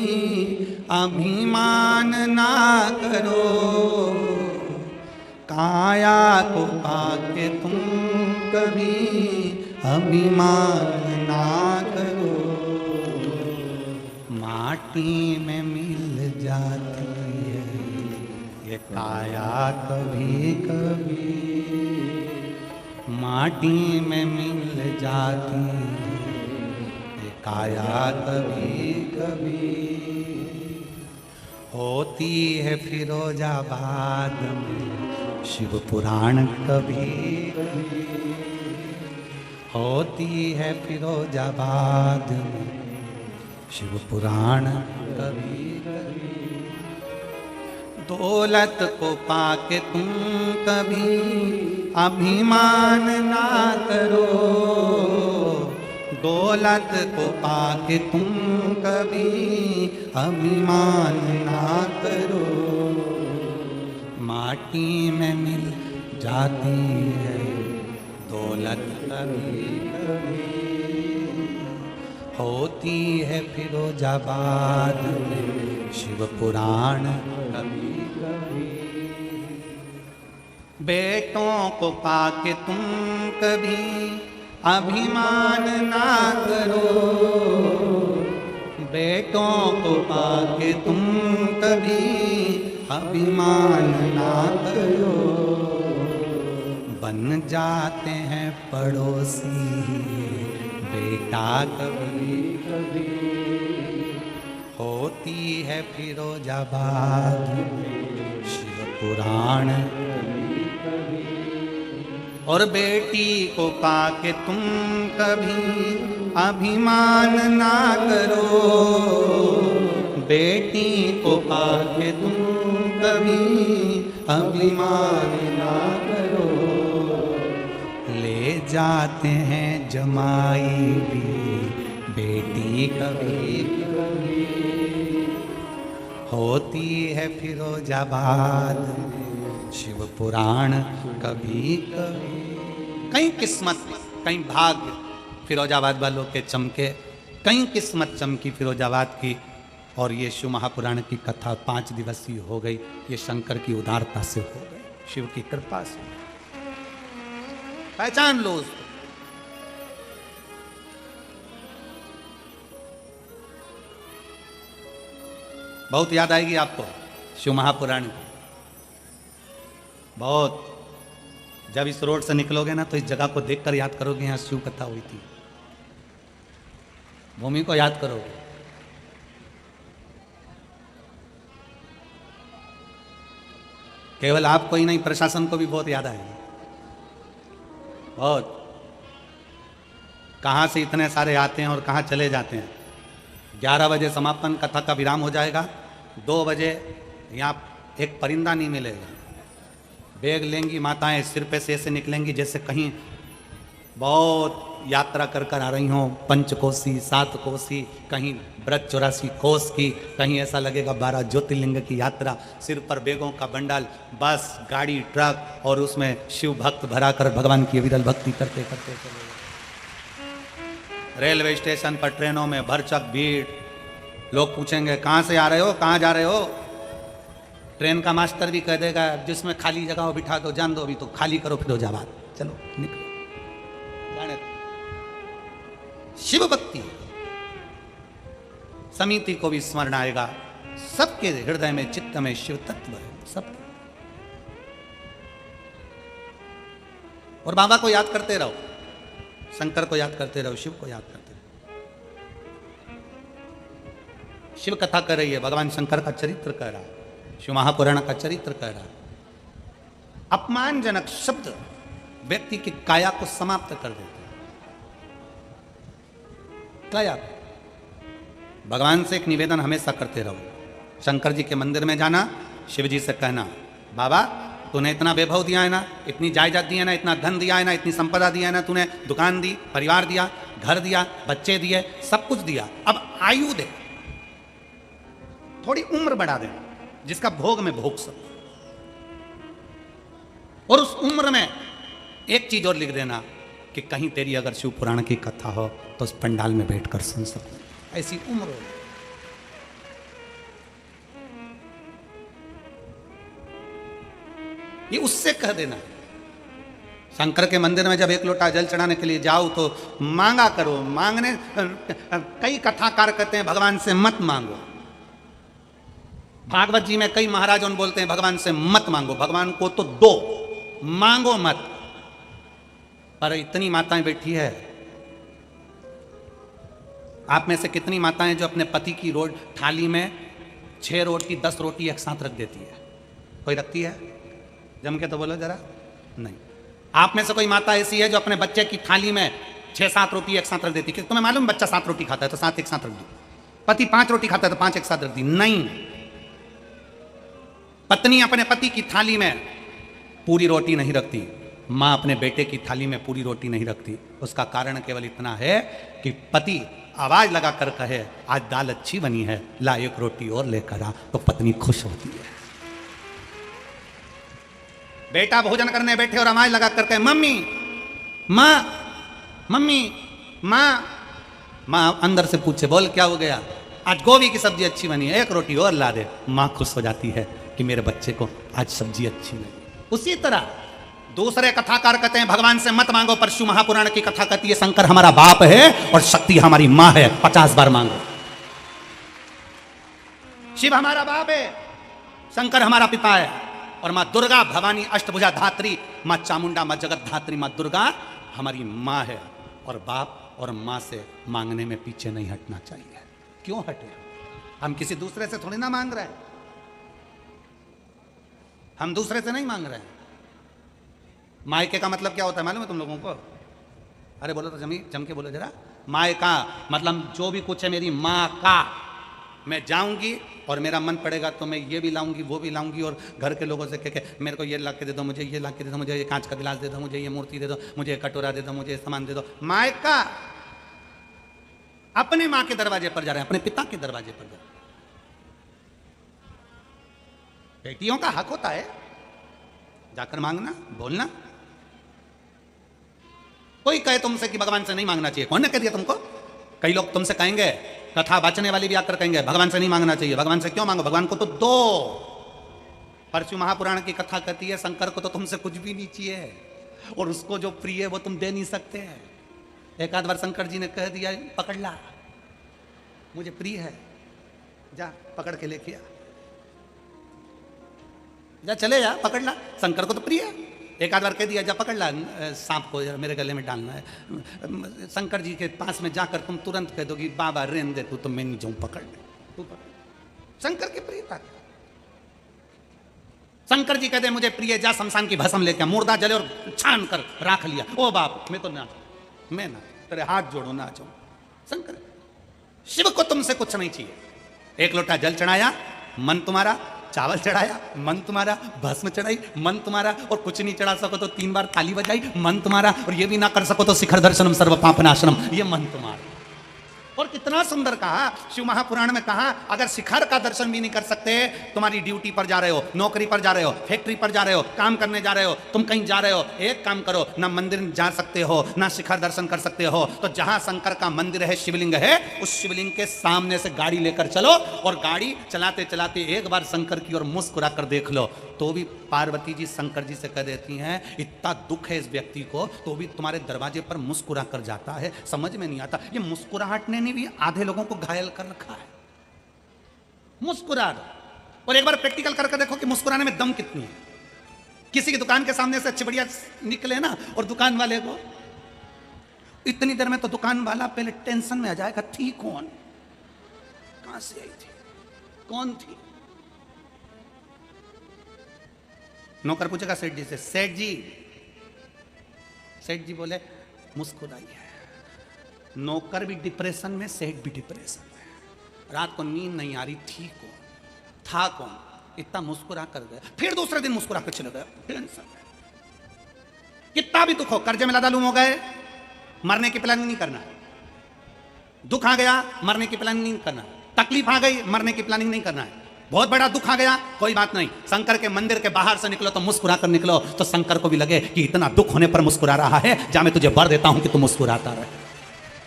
अभिमान ना करो, काया को पाके तुम कभी अभिमान ना करो। माटी में मिल जाती है ये काया कभी कभी, माटी में मिल जाती है ये काया कभी कभी। होती है फिरोजाबाद में शिव पुराण कभी कभी, होती है फिरोजाबाद में शिव पुराण कभी कभी। दौलत को पाके तुम कभी अभिमान ना करो, दौलत को पाके तुम कभी अभिमान ना करो। माटी में मिल जाती है दौलत कभी कभी, होती है फिरोजाबाद में शिव पुराण कभी कभी। बेटों को पाके तुम कभी अभिमान ना करो, बेटों को पाके तुम कभी अभिमान ना करो। बन जाते हैं पड़ोसी बेटा कभी कभी, होती है फिरोजाबाद शिव पुराण कभी कभी। और बेटी को पाके तुम कभी अभिमान ना करो, बेटी को पाके तुम कभी अभिमान ना करो। ले जाते हैं जमाई भी बेटी कभी कभी, होती है फिरोजाबाद शिव पुराण कभी कभी। कई किस्मत, कई भाग्य फिरोजाबाद वालों के चमके, कई किस्मत चमकी फिरोजाबाद की। और ये शिव महापुराण की कथा 5 दिवसीय हो गई। ये शंकर की उदारता से हो गई, शिव की कृपा से। पहचान लो उसको। बहुत याद आएगी आपको शिव महापुराण की। बहुत। जब इस रोड से निकलोगे ना तो इस जगह को देखकर याद करोगे यहाँ शिव कथा हुई थी। भूमि को याद करोगे। केवल आपको ही नहीं, प्रशासन को भी बहुत याद आएगी। बहुत। कहाँ से इतने सारे आते हैं और कहाँ चले जाते हैं। 11 बजे समापन, कथा का विराम हो जाएगा। 2 बजे यहाँ एक परिंदा नहीं मिलेगा। बैग लेंगी माताएं, सिर पे से ऐसे निकलेंगी जैसे कहीं बहुत यात्रा कर कर आ रही हों, 5 कोसी 7 कोसी, कहीं व्रत 84 कोस की, कहीं ऐसा लगेगा 12 ज्योतिर्लिंग की यात्रा। सिर पर बैगों का बंडल, बस, गाड़ी, ट्रक, और उसमें शिव भक्त भरा कर भगवान की विरल भक्ति करते करते चले। रेलवे स्टेशन पर, ट्रेनों में भरचक भीड़। लोग पूछेंगे कहाँ से आ रहे हो, कहाँ जा रहे हो। ट्रेन का मास्टर भी कह देगा जिसमें खाली जगह हो बिठा दो, जान दो, अभी तो खाली करो फिरोजाबाद, चलो निकलो, जाने दो। शिव भक्ति समिति को भी स्मरण आएगा। सबके हृदय में, चित्त में शिव तत्व है, सबके। और बाबा को याद करते रहो, शंकर को याद करते रहो, शिव को याद करते रहो। शिव कथा कर रही है, भगवान शंकर का चरित्र कह रहा है, शिव महापुराण का चरित्र कह रहा है। अपमानजनक शब्द व्यक्ति की काया को समाप्त कर देते हैं। काया। भगवान से एक निवेदन हमेशा करते रहो। शंकर जी के मंदिर में जाना, शिव जी से कहना, बाबा तूने इतना वैभव दिया है ना, इतनी जायदाद दी है ना, इतना धन दिया है ना, इतनी संपदा दिया है ना, तूने दुकान दी, परिवार दिया, घर दिया, बच्चे दिए, सब कुछ दिया, अब आयु दे, थोड़ी उम्र बढ़ा दे जिसका भोग में भोग सक। और उस उम्र में एक चीज और लिख देना कि कहीं तेरी अगर शिव पुराण की कथा हो तो उस पंडाल में बैठकर सुन सकूं, ऐसी उम्र हो। ये उससे कह देना। शंकर के मंदिर में जब एक लोटा जल चढ़ाने के लिए जाओ तो मांगा करो। मांगने, कई कथाकार कहते हैं भगवान से मत मांगो। भागवत जी में कई महाराज उन बोलते हैं भगवान से मत मांगो, भगवान को तो दो, मांगो मत। पर इतनी माताएं बैठी है, आप में से कितनी माताएं जो अपने पति की थाली में 6 रोटी 10 रोटी एक साथ रख देती है? कोई रखती है? जम के तो बोलो जरा। नहीं। आप में से कोई माता ऐसी है जो अपने बच्चे की थाली में 6-7 रोटी एक साथ रख देती है? तुम्हें मालूम बच्चा 7 रोटी खाता है तो 7 एक साथ रख दो। पति 5 रोटी खाता है तो 5 एक साथ रख दी? नहीं। पत्नी अपने पति की थाली में पूरी रोटी नहीं रखती, मां अपने बेटे की थाली में पूरी रोटी नहीं रखती। उसका कारण केवल इतना है कि पति आवाज लगाकर कहे आज दाल अच्छी बनी है, ला 1 रोटी और लेकर आ, तो पत्नी खुश होती है। बेटा भोजन करने बैठे और आवाज लगा कर कहे मम्मी, मां, मम्मी, मां, मां अंदर से पूछे बोल क्या हो गया? आज गोभी की सब्जी अच्छी बनी है, 1 रोटी और ला दे। मां खुश हो जाती है कि मेरे बच्चे को आज सब्जी अच्छी लगी। उसी तरह दूसरे कथाकार कहते हैं भगवान से मत मांगो, पर शिव महापुराण की कथा कहती है शंकर हमारा बाप है और शक्ति हमारी मां है, 50 बार मांगो। शिव हमारा बाप है, शंकर हमारा पिता है, और मां दुर्गा भवानी अष्टभुजा धात्री, मां चामुंडा, मां जगत धात्री, मां दुर्गा हमारी मां है। और बाप और मां से मांगने में पीछे नहीं हटना चाहिए। क्यों हटे? हम किसी दूसरे से थोड़ी ना मांग रहे हैं, हम दूसरे से नहीं मांग रहे हैं। मायके का मतलब क्या होता है मालूम है तुम लोगों को? अरे बोलो तो जम के बोलो जरा। मायका मतलब जो भी कुछ है मेरी माँ का। मैं जाऊंगी और मेरा मन पड़ेगा तो मैं ये भी लाऊंगी, वो भी लाऊंगी, और घर के लोगों से कह के मेरे को ये ला के दे दो, मुझे ये ला के दे दो, मुझे ये कांच का गिलास दे दो, मुझे ये मूर्ति दे दो, मुझे ये कटोरा दे दो, मुझे ये सामान दे दो। मायका अपने माँ के दरवाजे पर जा रहे हैं, अपने पिता के दरवाजे पर जा रहे हैं। बेटियों का हक होता है जाकर मांगना, बोलना। कोई कहे तुमसे कि भगवान से नहीं मांगना चाहिए, कौन ने कह दिया तुमको? कई लोग तुमसे कहेंगे, कथा वाचने वाले भी आकर कहेंगे भगवान से नहीं मांगना चाहिए, भगवान से क्यों मांगो, भगवान को तो दो। परशु महापुराण की कथा कहती है शंकर को तो तुमसे कुछ भी नहीं चाहिए, और उसको जो प्रिय है वो तुम दे नहीं सकते हैं। एक आध बार शंकर जी ने कह दिया पकड़ ला, मुझे प्रिय है, जा पकड़ के लेके आ। जा चले जा पकड़ ला, शंकर को तो प्रिय है। एक आध बार कह दिया जा पकड़ ला सांप को, मेरे गले में डालना है। शंकर जी के पास में जाकर तुम तुरंत कह दोगी बाबा रेन दे तू, तो मैं नहीं जाऊं पकड़ने, तू पकड़। शंकर की प्रियता, शंकर जी कहते मुझे प्रिय, जा शमशान की भस्म लेके मुर्दा जले और छान कर राख लिया। ओ बाप मैं तो ना, मैं ना, तेरे हाथ जोड़ो ना जाऊं। शंकर, शिव को तुमसे कुछ नहीं चाहिए। एक लोटा जल चढ़ाया, मन तुम्हारा, चावल चढ़ाया, मन तुम्हारा, भस्म चढ़ाई, मन तुम्हारा, और कुछ नहीं चढ़ा सको तो 3 बार ताली बजाई, मन तुम्हारा, और ये भी ना कर सको तो शिखर दर्शनम सर्व पापनाशनम, ये मन तुम्हारा। और कितना सुंदर कहा शिव महापुराण में, कहा अगर शिखर का दर्शन भी नहीं कर सकते, तुम्हारी ड्यूटी पर जा रहे हो, नौकरी पर जा रहे हो, फैक्ट्री पर जा रहे हो, काम करने जा रहे हो, तुम कहीं जा रहे हो, एक काम करो, ना मंदिर जा सकते हो ना शिखर दर्शन कर सकते हो, तो जहां शंकर का मंदिर है, शिवलिंग है, उस शिवलिंग के सामने से गाड़ी लेकर चलो, और गाड़ी चलाते चलाते एक बार शंकर की ओर मुस्कुरा कर देख लो, तो भी पार्वती जी शंकर जी से कह देती हैं इतना दुख है इस व्यक्ति को, तो भी तुम्हारे दरवाजे पर मुस्कुरा कर जाता है। समझ में नहीं आता, ये मुस्कुराहट ने भी आधे लोगों को घायल कर रखा है। मुस्कुरा दो, और एक बार प्रैक्टिकल करके देखो कि मुस्कुराने में दम कितनी है। किसी की दुकान के सामने से अच्छी बढ़िया निकले ना, और दुकान वाले को इतनी देर में तो दुकान वाला पहले टेंशन में आ जाएगा, थी कौन, कहां से आई थी, कौन थी। नौकर पूछेगा सेठ जी से, सेठ जी, सेठ जी बोले मुस्कुराइए। नौकर भी डिप्रेशन में, सेठ भी डिप्रेशन में, रात को नींद नहीं आ रही थी कौन, था कौन, इतना मुस्कुरा कर गया। फिर दूसरे दिन मुस्कुरा कर चले गए, टेंशन में। कितना भी दुख हो, कर्जे में लदालूम हो गए, मरने की प्लानिंग नहीं करना, दुख आ गया मरने की प्लानिंग नहीं करना, तकलीफ आ गई मरने की प्लानिंग नहीं करना है, बहुत बड़ा दुख आ गया कोई बात नहीं, शंकर के मंदिर के बाहर से निकलो तो मुस्कुरा कर निकलो, तो शंकर को भी लगे कि इतना दुख होने पर मुस्कुरा रहा है, जा मैं तुझे वर देता हूं कि तू मुस्कुराता रहे,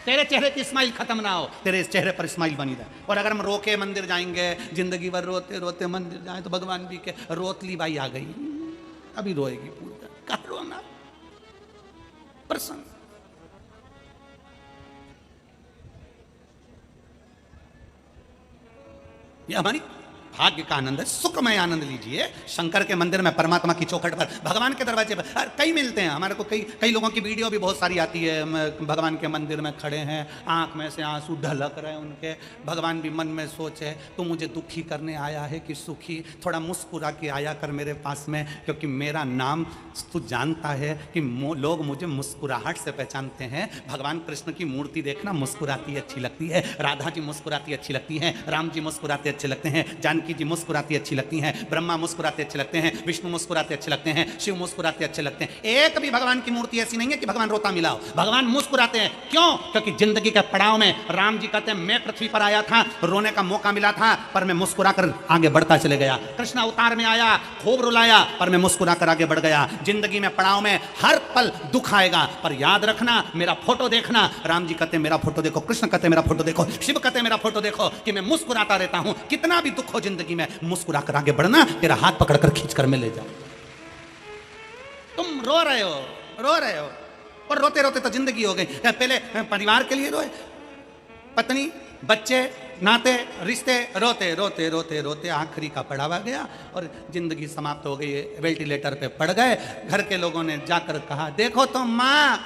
तेरे चेहरे की स्माइल खत्म ना हो, तेरे इस चेहरे पर स्माइल बनी रहे। और अगर हम रोके मंदिर जाएंगे, जिंदगी भर रोते रोते मंदिर जाए, तो भगवान भी के रोतली बाई आ गई, अभी रोएगी पूजा, क्या रोना, प्रसन्न। ये हमारी भाग्य का आनंद है, सुखमय आनंद लीजिए। शंकर के मंदिर में, परमात्मा की चौखट पर, भगवान के दरवाजे पर कई मिलते हैं हमारे को, कई लोगों की वीडियो भी बहुत सारी आती है, भगवान के मंदिर में खड़े हैं, आंख में से आंसू ढलक रहे हैं उनके, भगवान भी मन में सोचे तू मुझे दुखी करने आया है कि सुखी, थोड़ा मुस्कुरा के आया कर मेरे पास में, क्योंकि मेरा नाम तू जानता है कि लोग मुझे मुस्कुराहट से पहचानते हैं। भगवान कृष्ण की मूर्ति देखना मुस्कुराती अच्छी लगती है, राधा जी मुस्कुराती अच्छी लगती हैं, राम जी मुस्कुराते अच्छे लगते हैं, जानकी जी मुस्कुराती अच्छी लगती हैं, ब्रह्मा मुस्कुराते अच्छे लगते हैं, विष्णु मुस्कुराते अच्छे लगते हैं, शिव मुस्कुराते अच्छे लगते हैं। एक भी भगवान की मूर्ति ऐसी नहीं है कि भगवान रोता मिला हो, भगवान मुस्कुराते हैं। क्यों? क्योंकि जिंदगी के पड़ाव में राम जी कहते हैं मैं पृथ्वी पर आया था, रोने का मौका मिला था, पर मैं मुस्कुरा कर आगे बढ़ता चले गया। कृष्ण अवतार में आया, खूब रुलाया, पर मैं मुस्कुरा कर आगे बढ़ गया। जिंदगी में पड़ाव में हर पल दुख आएगा, पर याद रखना मेरा फोटो देखना, राम जी कहते मेरा फोटो देखो, कृष्ण कहते मेरा फोटो देखो, शिव कहते मेरा फोटो देखो, कि मैं मुस्कुराता रहता हूं। कितना भी दुख हो जिंदगी में, मुस्कुरा कर आगे बढ़ना, तेरा हाथ पकड़कर खींचकर मैं ले जाऊं। तुम रो रहे हो, और रोते रोते तो जिंदगी हो गई। पहले परिवार के लिए रोए, पत्नी, बच्चे, नाते, रिश्ते, रोते रोते रोते रोते आखिरी का पड़ावा गया और जिंदगी समाप्त हो गई। वेंटिलेटर पे पड़ गए। घर के लोगों ने जाकर कहा देखो तो माँ,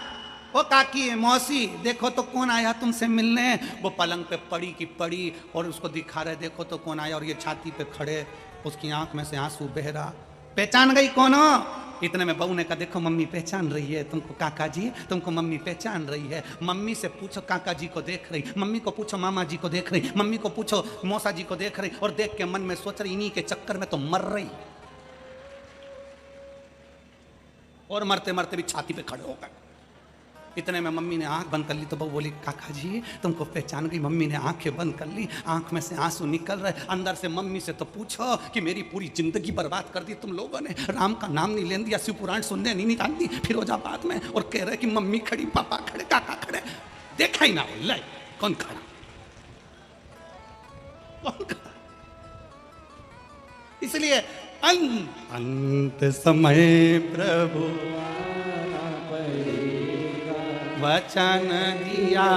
वो काकी, मौसी, देखो तो कौन आया तुमसे मिलने। वो पलंग पे पड़ी की पड़ी और उसको दिखा रहे, देखो तो कौन आया, और ये छाती पे खड़े, उसकी आंख में से आंसू बह रहा। पहचान गई कौन हो? इतने में बहू ने कहा देखो मम्मी पहचान रही है तुमको, काका जी तुमको मम्मी पहचान रही है। मम्मी से पूछो काका जी को देख रही, मम्मी को पूछो मामा जी को देख रही, मम्मी को पूछो मौसा जी को देख रही, और देख के मन में सोच रही इन्हीं के चक्कर में तो मर रही, और मरते मरते भी छाती पे खड़े हो गए। इतने में मम्मी ने आंख बंद कर ली तो बहू बोली काका जी तुमको पहचान गई। मम्मी ने आंखें बंद कर ली, आंख में से आंसू निकल रहे। अंदर से मम्मी से तो पूछो कि मेरी पूरी जिंदगी बर्बाद कर दी तुम लोगों ने, राम का नाम नहीं लेन दिया, शिव पुराण सुनने नहीं निकाल दी फिरोजाबाद में, और कह रहे कि मम्मी खड़ी, पापा खड़े, काका खड़े, देखा ही ना हो, ले कौन खड़ा, कौन खड़ा। इसलिए अंत समय प्रभु वचन दिया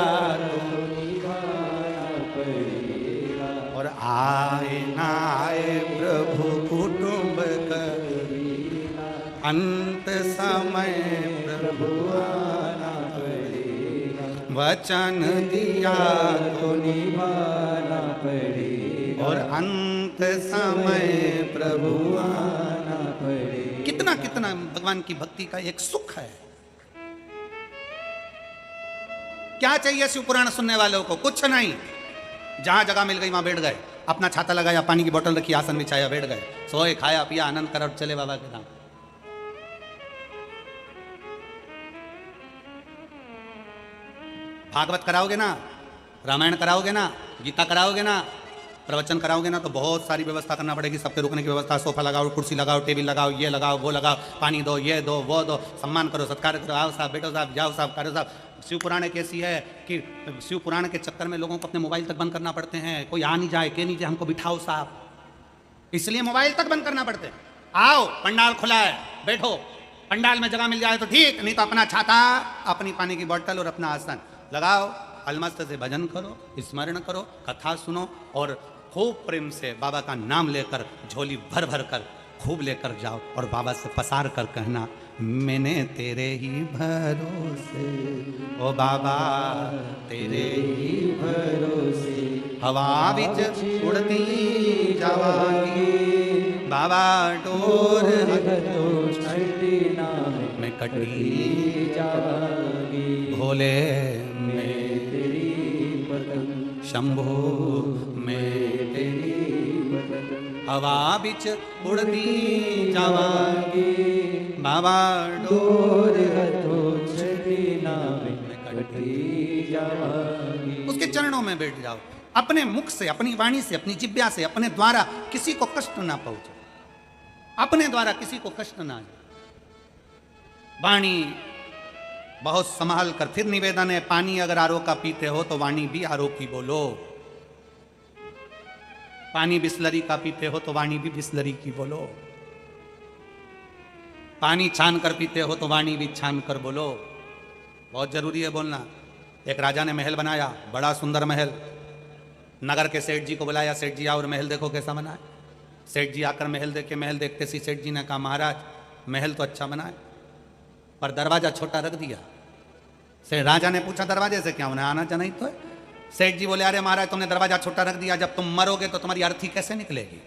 और आए ना आए प्रभु कुटुंब कर अंत समय प्रभु आना पड़ेगा, वचन दिया तो निभाना पड़ेगा, और अंत समय प्रभु आना पड़ेगा। कितना कितना भगवान की भक्ति का एक सुख है। क्या चाहिए शिव पुराण सुनने वालों को? कुछ नहीं। जहां जगह मिल गई वहां बैठ गए, अपना छाता लगाया, पानी की बोतल रखी, आसन बिछाया, बैठ गए, सोए, खाया पिया, आनंद कर और चले बाबा के धाम। भागवत कराओगे ना, रामायण कराओगे ना, गीता कराओगे ना, प्रवचन कराओगे ना, तो बहुत सारी व्यवस्था करना पड़ेगी। सबके रुकने की व्यवस्था, सोफा लगाओ, कुर्सी लगाओ, टेबल लगाओ, ये लगाओ, वो लगाओ, पानी दो, ये दो, वो दो, सम्मान करो, सत्कार करो, आओ साहब, बैठो साहब, जाओ साहब, करो साहब। शिव पुराण एक ऐसी है कि शिव पुराण के चक्कर में लोगों को अपने मोबाइल तक बंद करना पड़ते हैं। कोई आ नहीं जाए, के नहीं जाए, हमको बिठाओ साहब, इसलिए मोबाइल तक बंद करना पड़ते हैं। आओ, पंडाल खुला है, बैठो, पंडाल में जगह मिल जाए तो ठीक, नहीं तो अपना छाता, अपनी पानी की बोतल और अपना आसन लगाओ, अलमस्त से भजन करो, स्मरण करो, कथा सुनो, और खूब प्रेम से बाबा का नाम लेकर झोली भर भर कर खूब लेकर जाओ, और बाबा से पसार कर कहना, मैंने तेरे ही भरोसे, ओ बाबा तेरे ही भरोसे, हवा बिच उड़ती जावांगी, बाबा डोर में कटी जावांगी, भोले मैं तेरी पतंग, शंभो मैं तेरी पतंग, हवा बिच उड़ती जावांगी, बाबा डोर में कटी जावांगी। उसके चरणों में बैठ जाओ, अपने मुख से, अपनी वाणी से, अपनी जिह्वा से, अपने द्वारा किसी को कष्ट ना पहुंचे, अपने द्वारा किसी को कष्ट ना आए। वाणी बहुत संभाल कर, फिर निवेदन है, पानी अगर आरो का पीते हो तो वाणी भी आरो की बोलो, पानी बिस्लरी का पीते हो तो वाणी भी बिस्लरी की बोलो, पानी छान कर पीते हो तो वाणी भी छान कर बोलो। बहुत जरूरी है बोलना। एक राजा ने महल बनाया, बड़ा सुंदर महल, नगर के सेठ जी को बुलाया, सेठ जी आओ और महल देखो कैसा बना है। सेठ जी आकर महल देखे, महल देखते सी सेठ जी ने कहा, महाराज महल तो अच्छा बना है पर दरवाजा छोटा रख दिया। से राजा ने पूछा, दरवाजे से क्या उन्हें आना जाना ही तो है। सेठ जी बोले, अरे महाराज तुमने दरवाजा छोटा रख दिया, जब तुम मरोगे तो तुम्हारी अर्थी कैसे निकलेगी।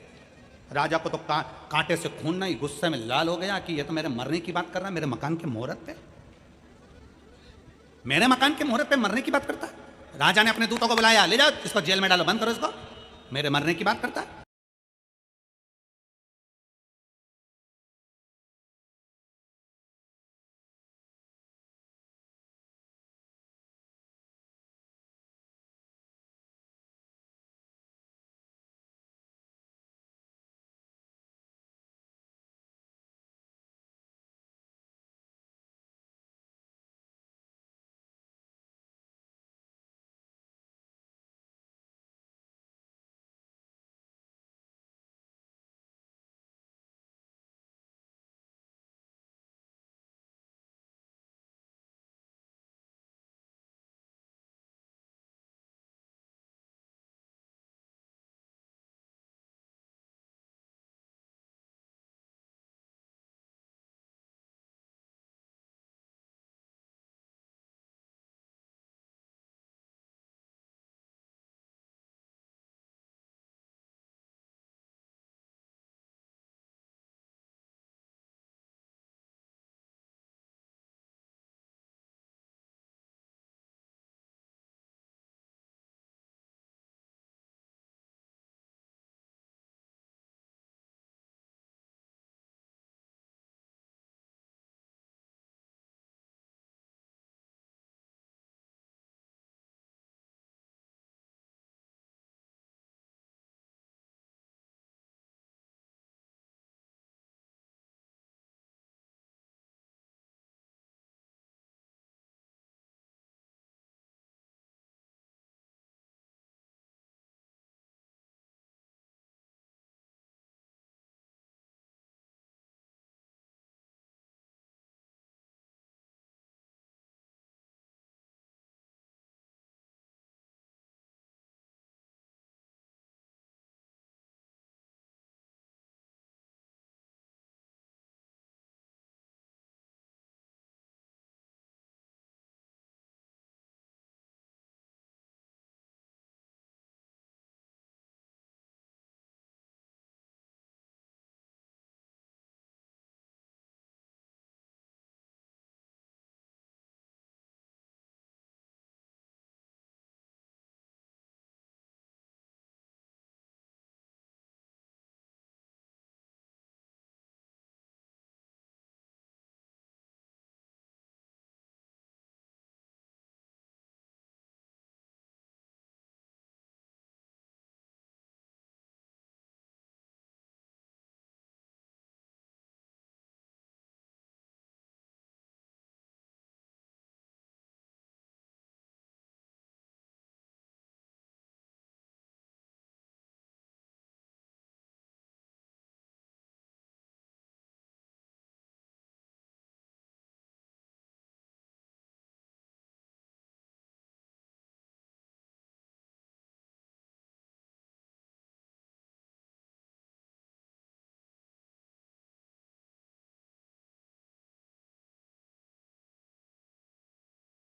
राजा को तो कांटे से खून नहीं, गुस्से में लाल हो गया कि ये तो मेरे मरने की बात कर रहा है, मेरे मकान के मुहूर्त पे, मेरे मकान के मुहूर्त पे मरने की बात करता है। राजा ने अपने दूतों को बुलाया, ले जाओ इसको जेल में डालो, बंद करो इसको, मेरे मरने की बात करता है।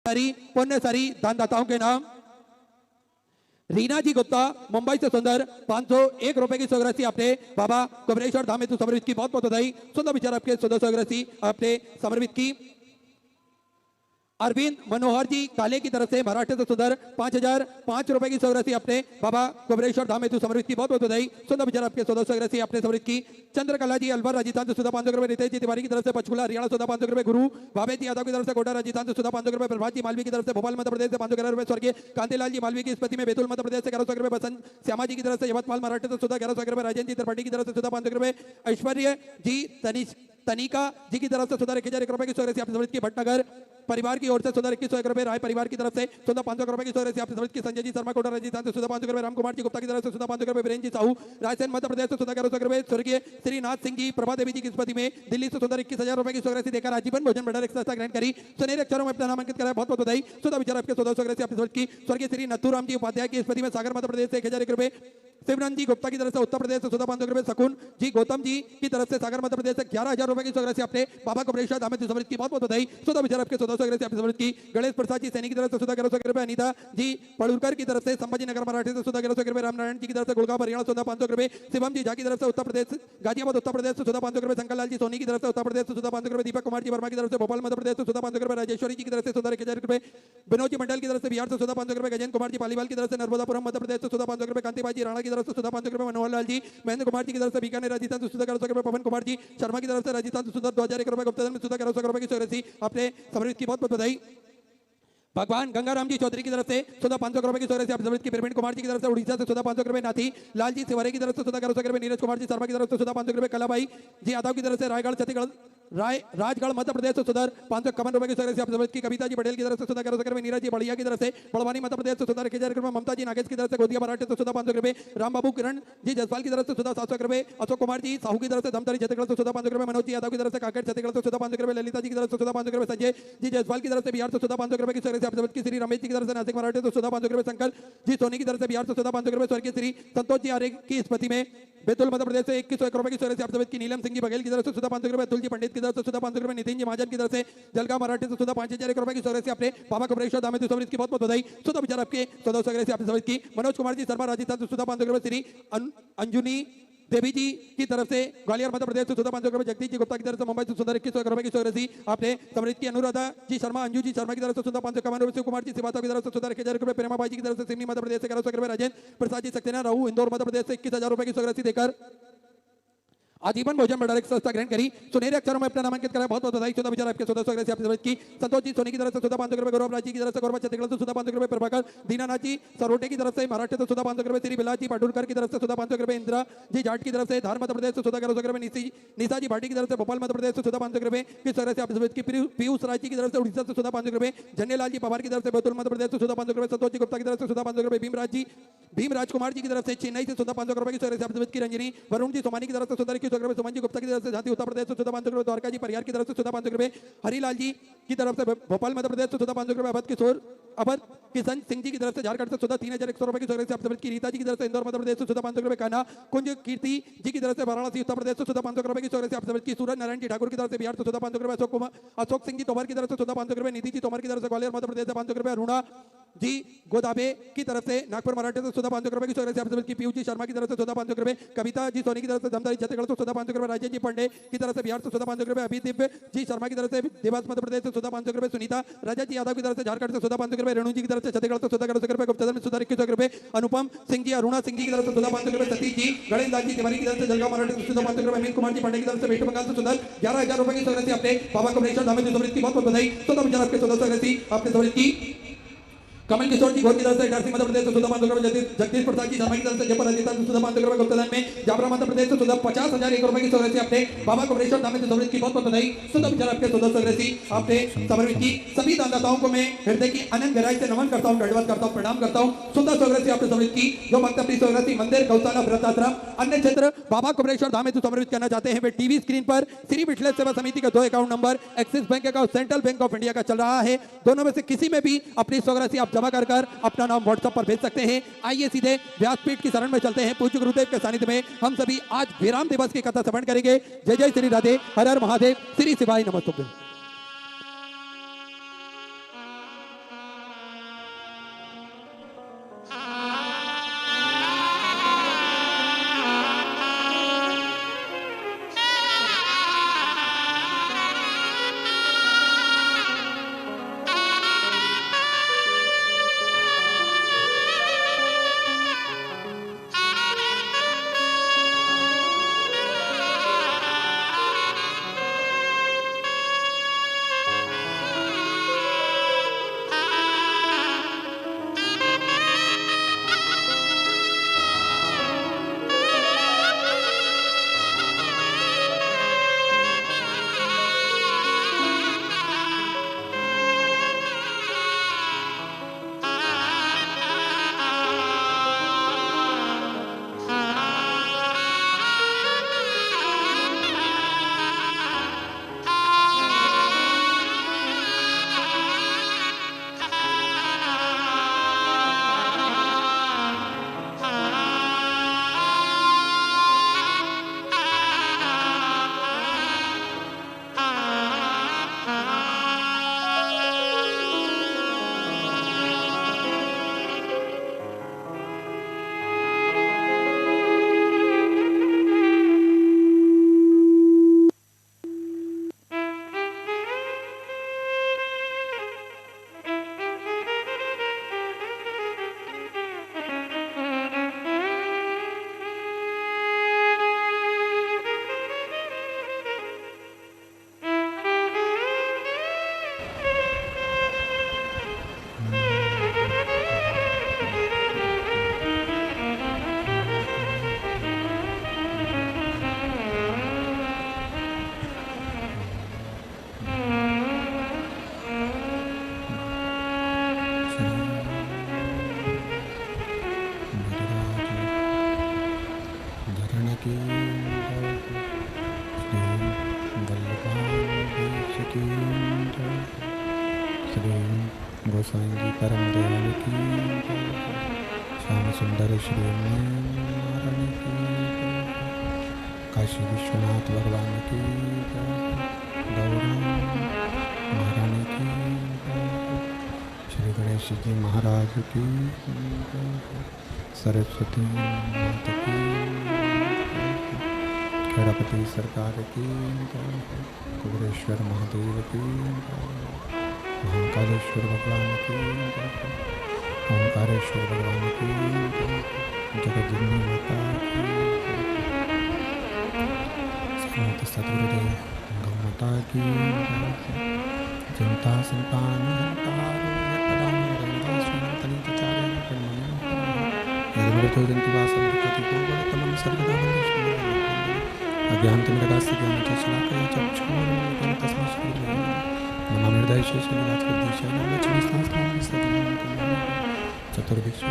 पुण्य सरी दानदाताओं के नाम रीना जी गुप्ता मुंबई से सुंदर 501 रुपए की सौगरासी आपने बाबा कुबरेश्वर धाम हेतु समर्पित की। बहुत बहुत बधाई। सुंदर विचार आपके सुंदर सौगरासी आपने समर्पित की। अरविंद मनोहर जी काले की तरफ से महाराष्ट्र से सुंदर 5005 रुपए की सौगरासी आपने बाबा कुबरेश्वर धाम हेतु समर्पित की। बहुत बहुत बधाई। सुंदर विचार आपके सुंदर सौगरासी आपने समर्पित की। चंद्रकला जी अलवर राजस्थान से सुधा 500 रुपए। रितेश जी तिवारी की तरफ से पंचकुला हरियाणा सुधा 500 रुपए। गुरु भावेश जी यादव की तरफ से कोटा राजस्थान से सुधा 500 रुपए। प्रभात जी मालवी की तरफ से भोपाल मध्य प्रदेश से 511 रुपए। स्वर्गीय कांतिलाल जी मालवी की स्मृति में बैतूल मध्य प्रदेश से 1100 रुपए। बसंत श्यामा जी की तरफ से यवतमाल महाराष्ट्र से सुधा 1100 रुपए। राजेंद्र जी त्रिपाठी की तरफ से सुधा 500 रुपए। ऐश्वर्य जी तनिका जी की तरफ से सुधा 1000 रुपए की सौगरासी आपने समर्पित की। भटनगर परिवार की ओर से सुधा 2100 रुपए। राय परिवार की तरफ से सुधा 500 रुपए की सौगरासी आपने समर्पित की। संजय जी शर्मा कोटा राजस्थान से सुधा 500 रुपए। राम कुमार जी गुप्ता की तरफ से सुधा 500 रुपए। वीरेंद्र जी साहू रायसेन मध्य प्रदेश से सुधा 1100 रुपए। स्वर्गीय श्रीनाथ सिंह जी प्रभा देवी जी की स्मृति में दिल्ली से सुधा 21,000 रुपए की सौगरासी देकर आजीवन भोजन भंडार एक संस्था ग्रहण करी। सुनहरे अक्षरों में अपना नामांकित कराया। बहुत बहुत बधाई। सुधा विचार आपके सुधा सौगरासी आपने समर्पित की। स्वर्गीय श्री नथुराम जी उपाध्याय की स्मृति में सागर मध्य प्रदेश से 1001 रुपए। सिमरन जी गुप्ता की तरफ से उत्तर प्रदेश से सुधा 500 रुपए। शकुन जी गौतम जी की तरफ से सागर मध्य प्रदेश से 11,000 रुपए की सौगरासी आपने बाबा कुबरेश्वर धाम हेतु समर्पित की। बहुत बहुत बधाई। सुधा विचार आपके सुधा सौगरासी आपने समर्पित की। गणेश प्रसाद जी सैनिक की तरफ से सुधा 1100 रुपए। अनिता जी पड़ुरकर की तरफ से संभाजी नगर मराठी से सुधा 1100 रुपए। रामनारायण जी की तरफ से गुड़गांव हरियाणा सुधा 500 रुपए। शिवम जी झा की तरफ से उत्तर प्रदेश गाजियाबाद उत्तर प्रदेश से सुधा 500 रुपए। शंकर लाल जी सोनी की तरफ से उत्तर प्रदेश से सुधा 500 रुपए। दीपक कुमार जी वर्मा की तरफ से भोपाल मध्य प्रदेश से सुधा 500 रुपए। राजेश्वरी जी की तरफ से सुधा 1000 रुपए। विनोद जी मंडल की तरफ से बिहार से सुधा 500 रुपए। गजेंद्र कुमार जी पालीवाल की तरफ से नर्मदापुरम मध्य प्रदेश से सुधा 500 रुपए। कांतिबाई जी राणा की तरफ से सुधा 500 रुपए। मनोहर लाल जी महेंद्र कुमार जी की तरफ से बीकानेर राजस्थान से सुधा 1100 रुपए। पवन कुमार जी शर्मा की तरफ से राजस्थान से सुधा 2001 रुपए। गुप्ता में सुधा 1100 रुपए की सौगरासी आपने समर्पित की। बहुत बहुत बधाई। भगवान गंगाराम जी चौधरी की तरफ से सुधा 500 रुपए की सौगरासी आपने समर्पित की। प्रवीण कुमार जी की तरफ से उड़ीसा से सुधा 500 रुपए। नाथी लाल जी सिवारे की तरफ से सुधा 1100 रुपए। नीरज कुमार जी शर्मा की तरफ से सुधा 500 रुपए। कलाबाई जी यादव की तरफ से रायगढ़ छत्तीसगढ़ राजगढ़ मध्य प्रदेश से सुधा 551 रुपए की सौगरासी आपने समर्पित की। कविता जी पटेल की तरफ से सुधा 1100 रुपए। नीरज जी बढ़िया की तरफ से बड़वानी मध्य प्रदेश से सुधा 1000 रुपए। ममता जी नागेश की तरफ से गोदिया मराठी से सुधा 500 रुपए। राम बाबू किरण जी जसपाल की तरफ से सुधा 700 रुपए। अशोक कुमार जी साहू की तरफ से धमतरी छत्तीसगढ़ से सुधा 500 रुपए। मनोज जी यादव की तरफ से काकेट छत्तीसगढ़ से सुधा 500 रुपए। ललिता जी की तरफ से सुधा 500 रुपए। संजय जी जसपाल की तरफ से बिहार से सुधा 500 रुपए की सौगरासी आपने समर्पित की। श्री रमेश जी की तरफ से नासिक मराठी से सुधा 500 रुपए। शंकर जी सोनी की तरफ से बिहार से सुधा 500 रुपए। स्वर्गीय श्री संतोष जी आर्य की स्मृति में बैतूल मध्य प्रदेश से 2101 रुपए की सौगरासी आपने समर्पित की। नीलम सिंह जी बघेल की तरफ से सुधा 500 रुपए। अतुल जी पंडित की तरफ से सुधा 500 रुपए। नितिन जी महाजन की तरफ से जलगांव मराठी से सुधा 5001 रुपए की सौगरासी आपने बाबा कुबरेश्वर धाम हेतु समर्पित की। बहुत बहुत बधाई। सुधा विचार आपके सुधा सौगरासी आपने समर्पित की। मनोज कुमार जी शर्मा राजस्थान से सुधा 500 रुपए। श्री अंजुनी देवी जी की तरफ से ग्वालियर मध्य प्रदेश से सुधा 500 रुपए। जगदीश जी गुप्ता की तरफ से मुंबई से सुधा 2100 रुपए की सौगरासी आपने समर्पित की। अनुराधा जी शर्मा अंजू जी शर्मा की तरफ से सुधा 551 रुपए। शिव कुमार जी श्रीवास्तव की तरफ से सुधा 1000 रुपए। प्रेमा बाई जी की तरफ से सिवनी मध्य प्रदेश से 1100 रुपए। राजेंद्र प्रसाद जी सक्सेना रहू इंदौर मध्य प्रदेश से 21,000 रुपए की सौगरासी देकर आजीवन भोजन भंडार एक संस्था ग्रहण करी। सुनहरे अक्षरों में अपना नामांकित कराया। बहुत बहुत बधाई। सुधा विचार आपके सुधा सौगरासी आपने समर्पित की। संतोष जी सोनी की तरफ से सुधा 500 रुपए। गौरव राज जी की तरफ से गौरव छत्तीसगढ़ से सुधा 500 रुपए। प्रभाकर दीनानाथ जी सरोटे की तरफ से महाराष्ट्र से सुधा 500 रुपए। श्री बिलास जी पाटुरकर की तरफ से सुधा 500 रुपए। इंदिरा जी जाट की तरफ से धार मध्य प्रदेश से सुधा 1100 रुपए। निशा जी भाटी की तरफ से भोपाल मध्य प्रदेश से सुधा 500 रुपए की सौगरासी आपने समर्पित की। पीयूष राज जी की तरफ से उड़ीसा से सुधा 500 रुपए। झंडेलाल जी पवार की तरफ से बैतूल मध्य प्रदेश से सुधा 500 रुपए। संतोष जी गुप्ता की तरफ से सुधा 500 रुपए। भीमराज कुमार जी की तरफ से चेन्नई से सुधा 500 रुपए की सौगरासी आपने समर्पित की। रंजनी वरुण जी सोमानी की तरफ से सुधा 2100 रुपए। सुमन जी गुप्ता की तरफ से झांसी उत्तर प्रदेश से सुधा 500 रुपए। द्वारका जी परिहार की तरफ से सुधा 500 रुपए। हरिलाल जी की तरफ से भोपाल मध्य प्रदेश से सुधा 500 रुपए। अवध किशन सिंह जी की तरफ से झारखंड से सुधा 3100 रुपए की सौगरासी आपने समर्पित की। रीता जी की तरफ से इंदौर मध्य प्रदेश से सुधा 500 रुपए। कान्हा कुंज कीर्ति जी की तरफ से वाराणसी उत्तर प्रदेश से सुधा 500 रुपए की सौगरासी आपने समर्पित की। सूरज नारायण जी ठाकुर की तरफ से बिहार से सुधा 500 रुपए। अशोक सिंह जी तोमर की तरफ से सुधा 500 रुपए। नीति जी तोमर की तरफ से ग्वालियर मध्य प्रदेश से 500 रुपए। अरुणा जी गोदाबे की तरफ से नागपुर मराठी से सुधा 500 रुपए की सौगरासी आपने समर्पित की। पीयूष जी शर्मा की तरफ से सुधा 500 रुपए। कविता जी सोनी की तरफ से धमतरी छत्तीसगढ़ से सुधा 500 रुपए। राजेश जी पांडे की तरफ से बिहार से सुधा 500 रुपए। अभी दिव्य जी शर्मा की तरफ से देवास मध्य प्रदेश से सुधा 500 रुपए। सुनीता राजा जी यादव की तरफ से झारखंड से सुधा 500 रुपए। रेणु जी की तरफ से छत्तीसगढ़ से सुधा 1100 रुपए। गुप्ता में सुधा 2100 रुपए। अनुपम सिंह जी अरुणा सिंह जी की तरफ से सुधा 500 रुपए। सतीश जी गणेश लाल जी तिवारी की तरफ से जलगांव मराठी से सुधा 500 रुपए। अमित कुमार जी पांडे की तरफ से वेस्ट बंगाल से सुधा 11,000 रुपए की सौगरासी आपने बाबा कुबरेश्वर धाम हेतु समर्पित की। बहुत बहुत बधाई। सुधा विचार आपके सुधा सौगरासी आपने समर्पित की। कमल किशोर जी घोर की तरफ से इटारसी मध्य प्रदेश से सुधा 500 रुपए। जगदीश प्रसाद जी शर्मा की तरफ से जयपुर राजस्थान से सुधा 500 रुपए। गुप्तादान में जाबरा मध्य प्रदेश से सुधा 50,001 रुपए की सौगरासी आपने बाबा कुबरेश्वर धाम हेतु समर्पित की। बहुत बहुत बधाई। सुधा विचार आपके सुधा सौगरासी आपने समर्पित की। सभी दानदाताओं को मैं हृदय की अनंत गहराई से नमन करता हूँ, दंडवत करता हूँ, प्रणाम करता हूँ। सुधा सौगरासी आपने समर्पित की। जो भक्त अपनी सौगरासी मंदिर गौशाला व्रत आश्रम अन्य क्षेत्र बाबा कुबरेश्वर धाम हेतु समर्पित करना चाहते हैं वे टीवी स्क्रीन पर श्री विठलेश सेवा समिति का 2 account number axis bank account central bank of India का चल रहा है। दोनों में से किसी में भी अपनी सौगरासी आप जमा कर अपना नाम व्हाट्सएप पर भेज सकते हैं। आइए सीधे व्यासपीठ की शरण में चलते हैं। पूज्य गुरुदेव के सानिध्य में हम सभी आज विराम दिवस की कथा श्रवण करेंगे। जय जय श्री राधे, हर हर महादेव, श्री शिवाय नमस्तुभ्यं। गोसाई जी परम दयाल की जय। श्याम सुंदर श्री नारायण की जय। काशी विश्वनाथ भगवान की जय। गौरांग महारानी की जय। श्री गणेश जी महाराज की जय। सरस्वती माता की जय। गणपति सरकार की जय। कुबेरेश्वर महादेव की जय। महाकालेश्वर भगवान की जय। ओंकारेश्वर भगवान की जय। जगज्जननी माता की जय। संत सद्गुरुदेव गौ माता की जय। चिंता संतान अज्ञानतिमिरकास्य ज्ञानचक्षुलाकया चक्षुरुन्मिलितं तस्मै श्रीगुरुवे नमः। नमामि हृदये शेषनिराजगद्दीशाय लक्ष्मीस्तास्तां सदां चतुर्विश्व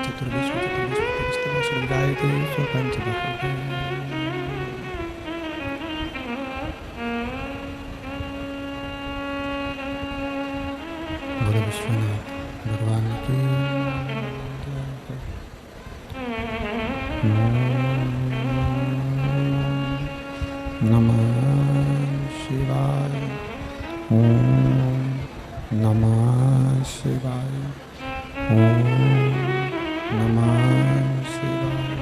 श्रीविरायते स्वपञ्चभक्ते। बोलो विश्वनाथ भगवान की नमः शिवाय। ओम नमः शिवाय। ओम नमः शिवाय।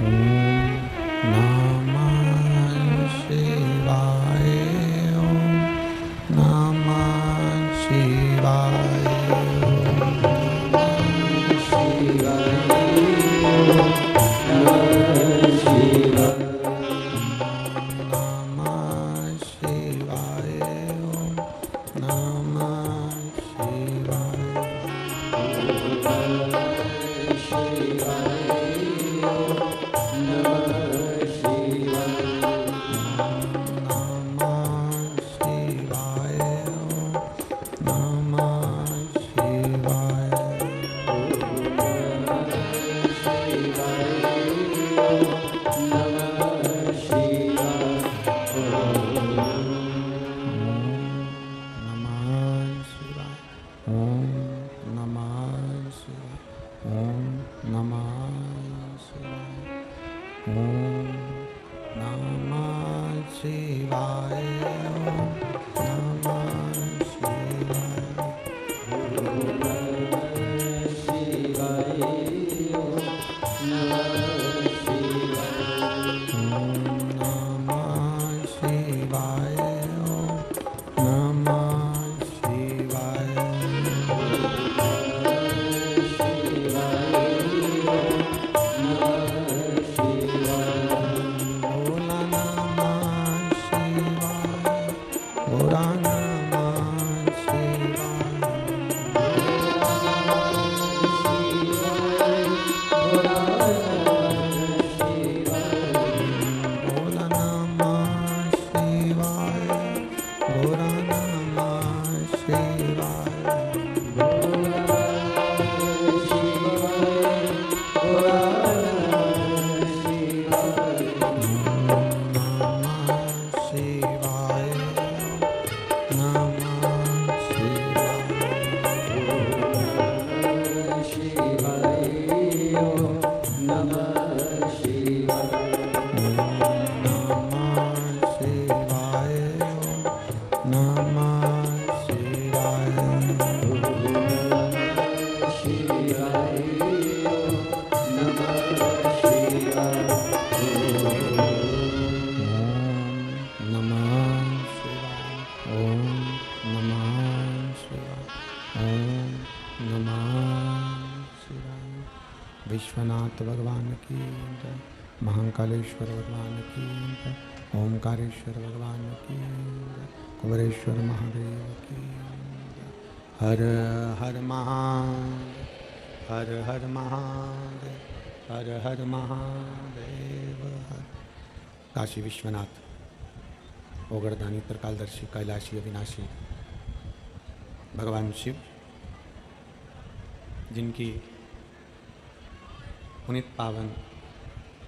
ओम नमः शिवाय। ओम नमः शिवाय। विश्वनाथ भगवान की जय। महाकालेश्वर भगवान की जय। ओंकारेश्वर भगवान की जय। कुबेरेश्वर महादेव की जय। हर हर महादेव। हर हर महादेव। हर हर महादेव। हर काशी विश्वनाथ ओगरदानी त्रिकालदर्शी कैलाशी अविनाशी भगवान शिव, जिनकी पुनित पावन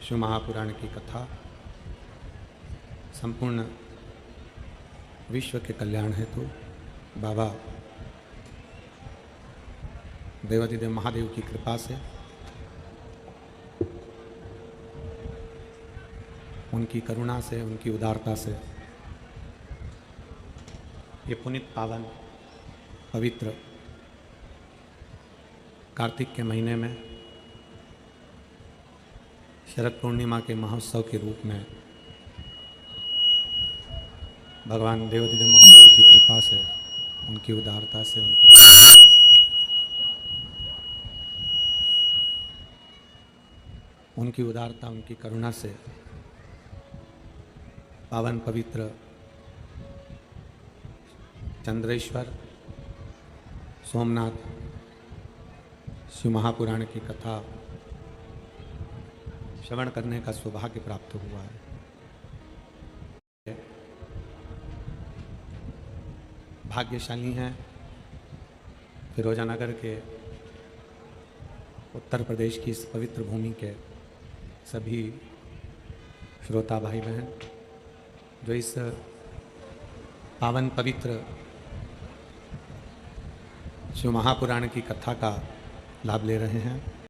शिव महापुराण की कथा संपूर्ण विश्व के कल्याण हेतु बाबा देवाधिदेव महादेव की कृपा से, उनकी करुणा से, उनकी उदारता से ये पुनीत पावन पवित्र कार्तिक के महीने में शरद पूर्णिमा के महोत्सव के रूप में भगवान देवाधिदेव महादेव की कृपा से, उनकी उदारता से, उनकी करुणा से, उनकी उदारता, उनकी करुणा से पावन पवित्र चंद्रेश्वर सोमनाथ शिव महापुराण की कथा श्रवण करने का सौभाग्य प्राप्त हुआ है। भाग्यशाली हैं फिरोजानगर के उत्तर प्रदेश की इस पवित्र भूमि के सभी श्रोता भाई बहन जो इस पावन पवित्र शिव महापुराण की कथा का लाभ ले रहे हैं।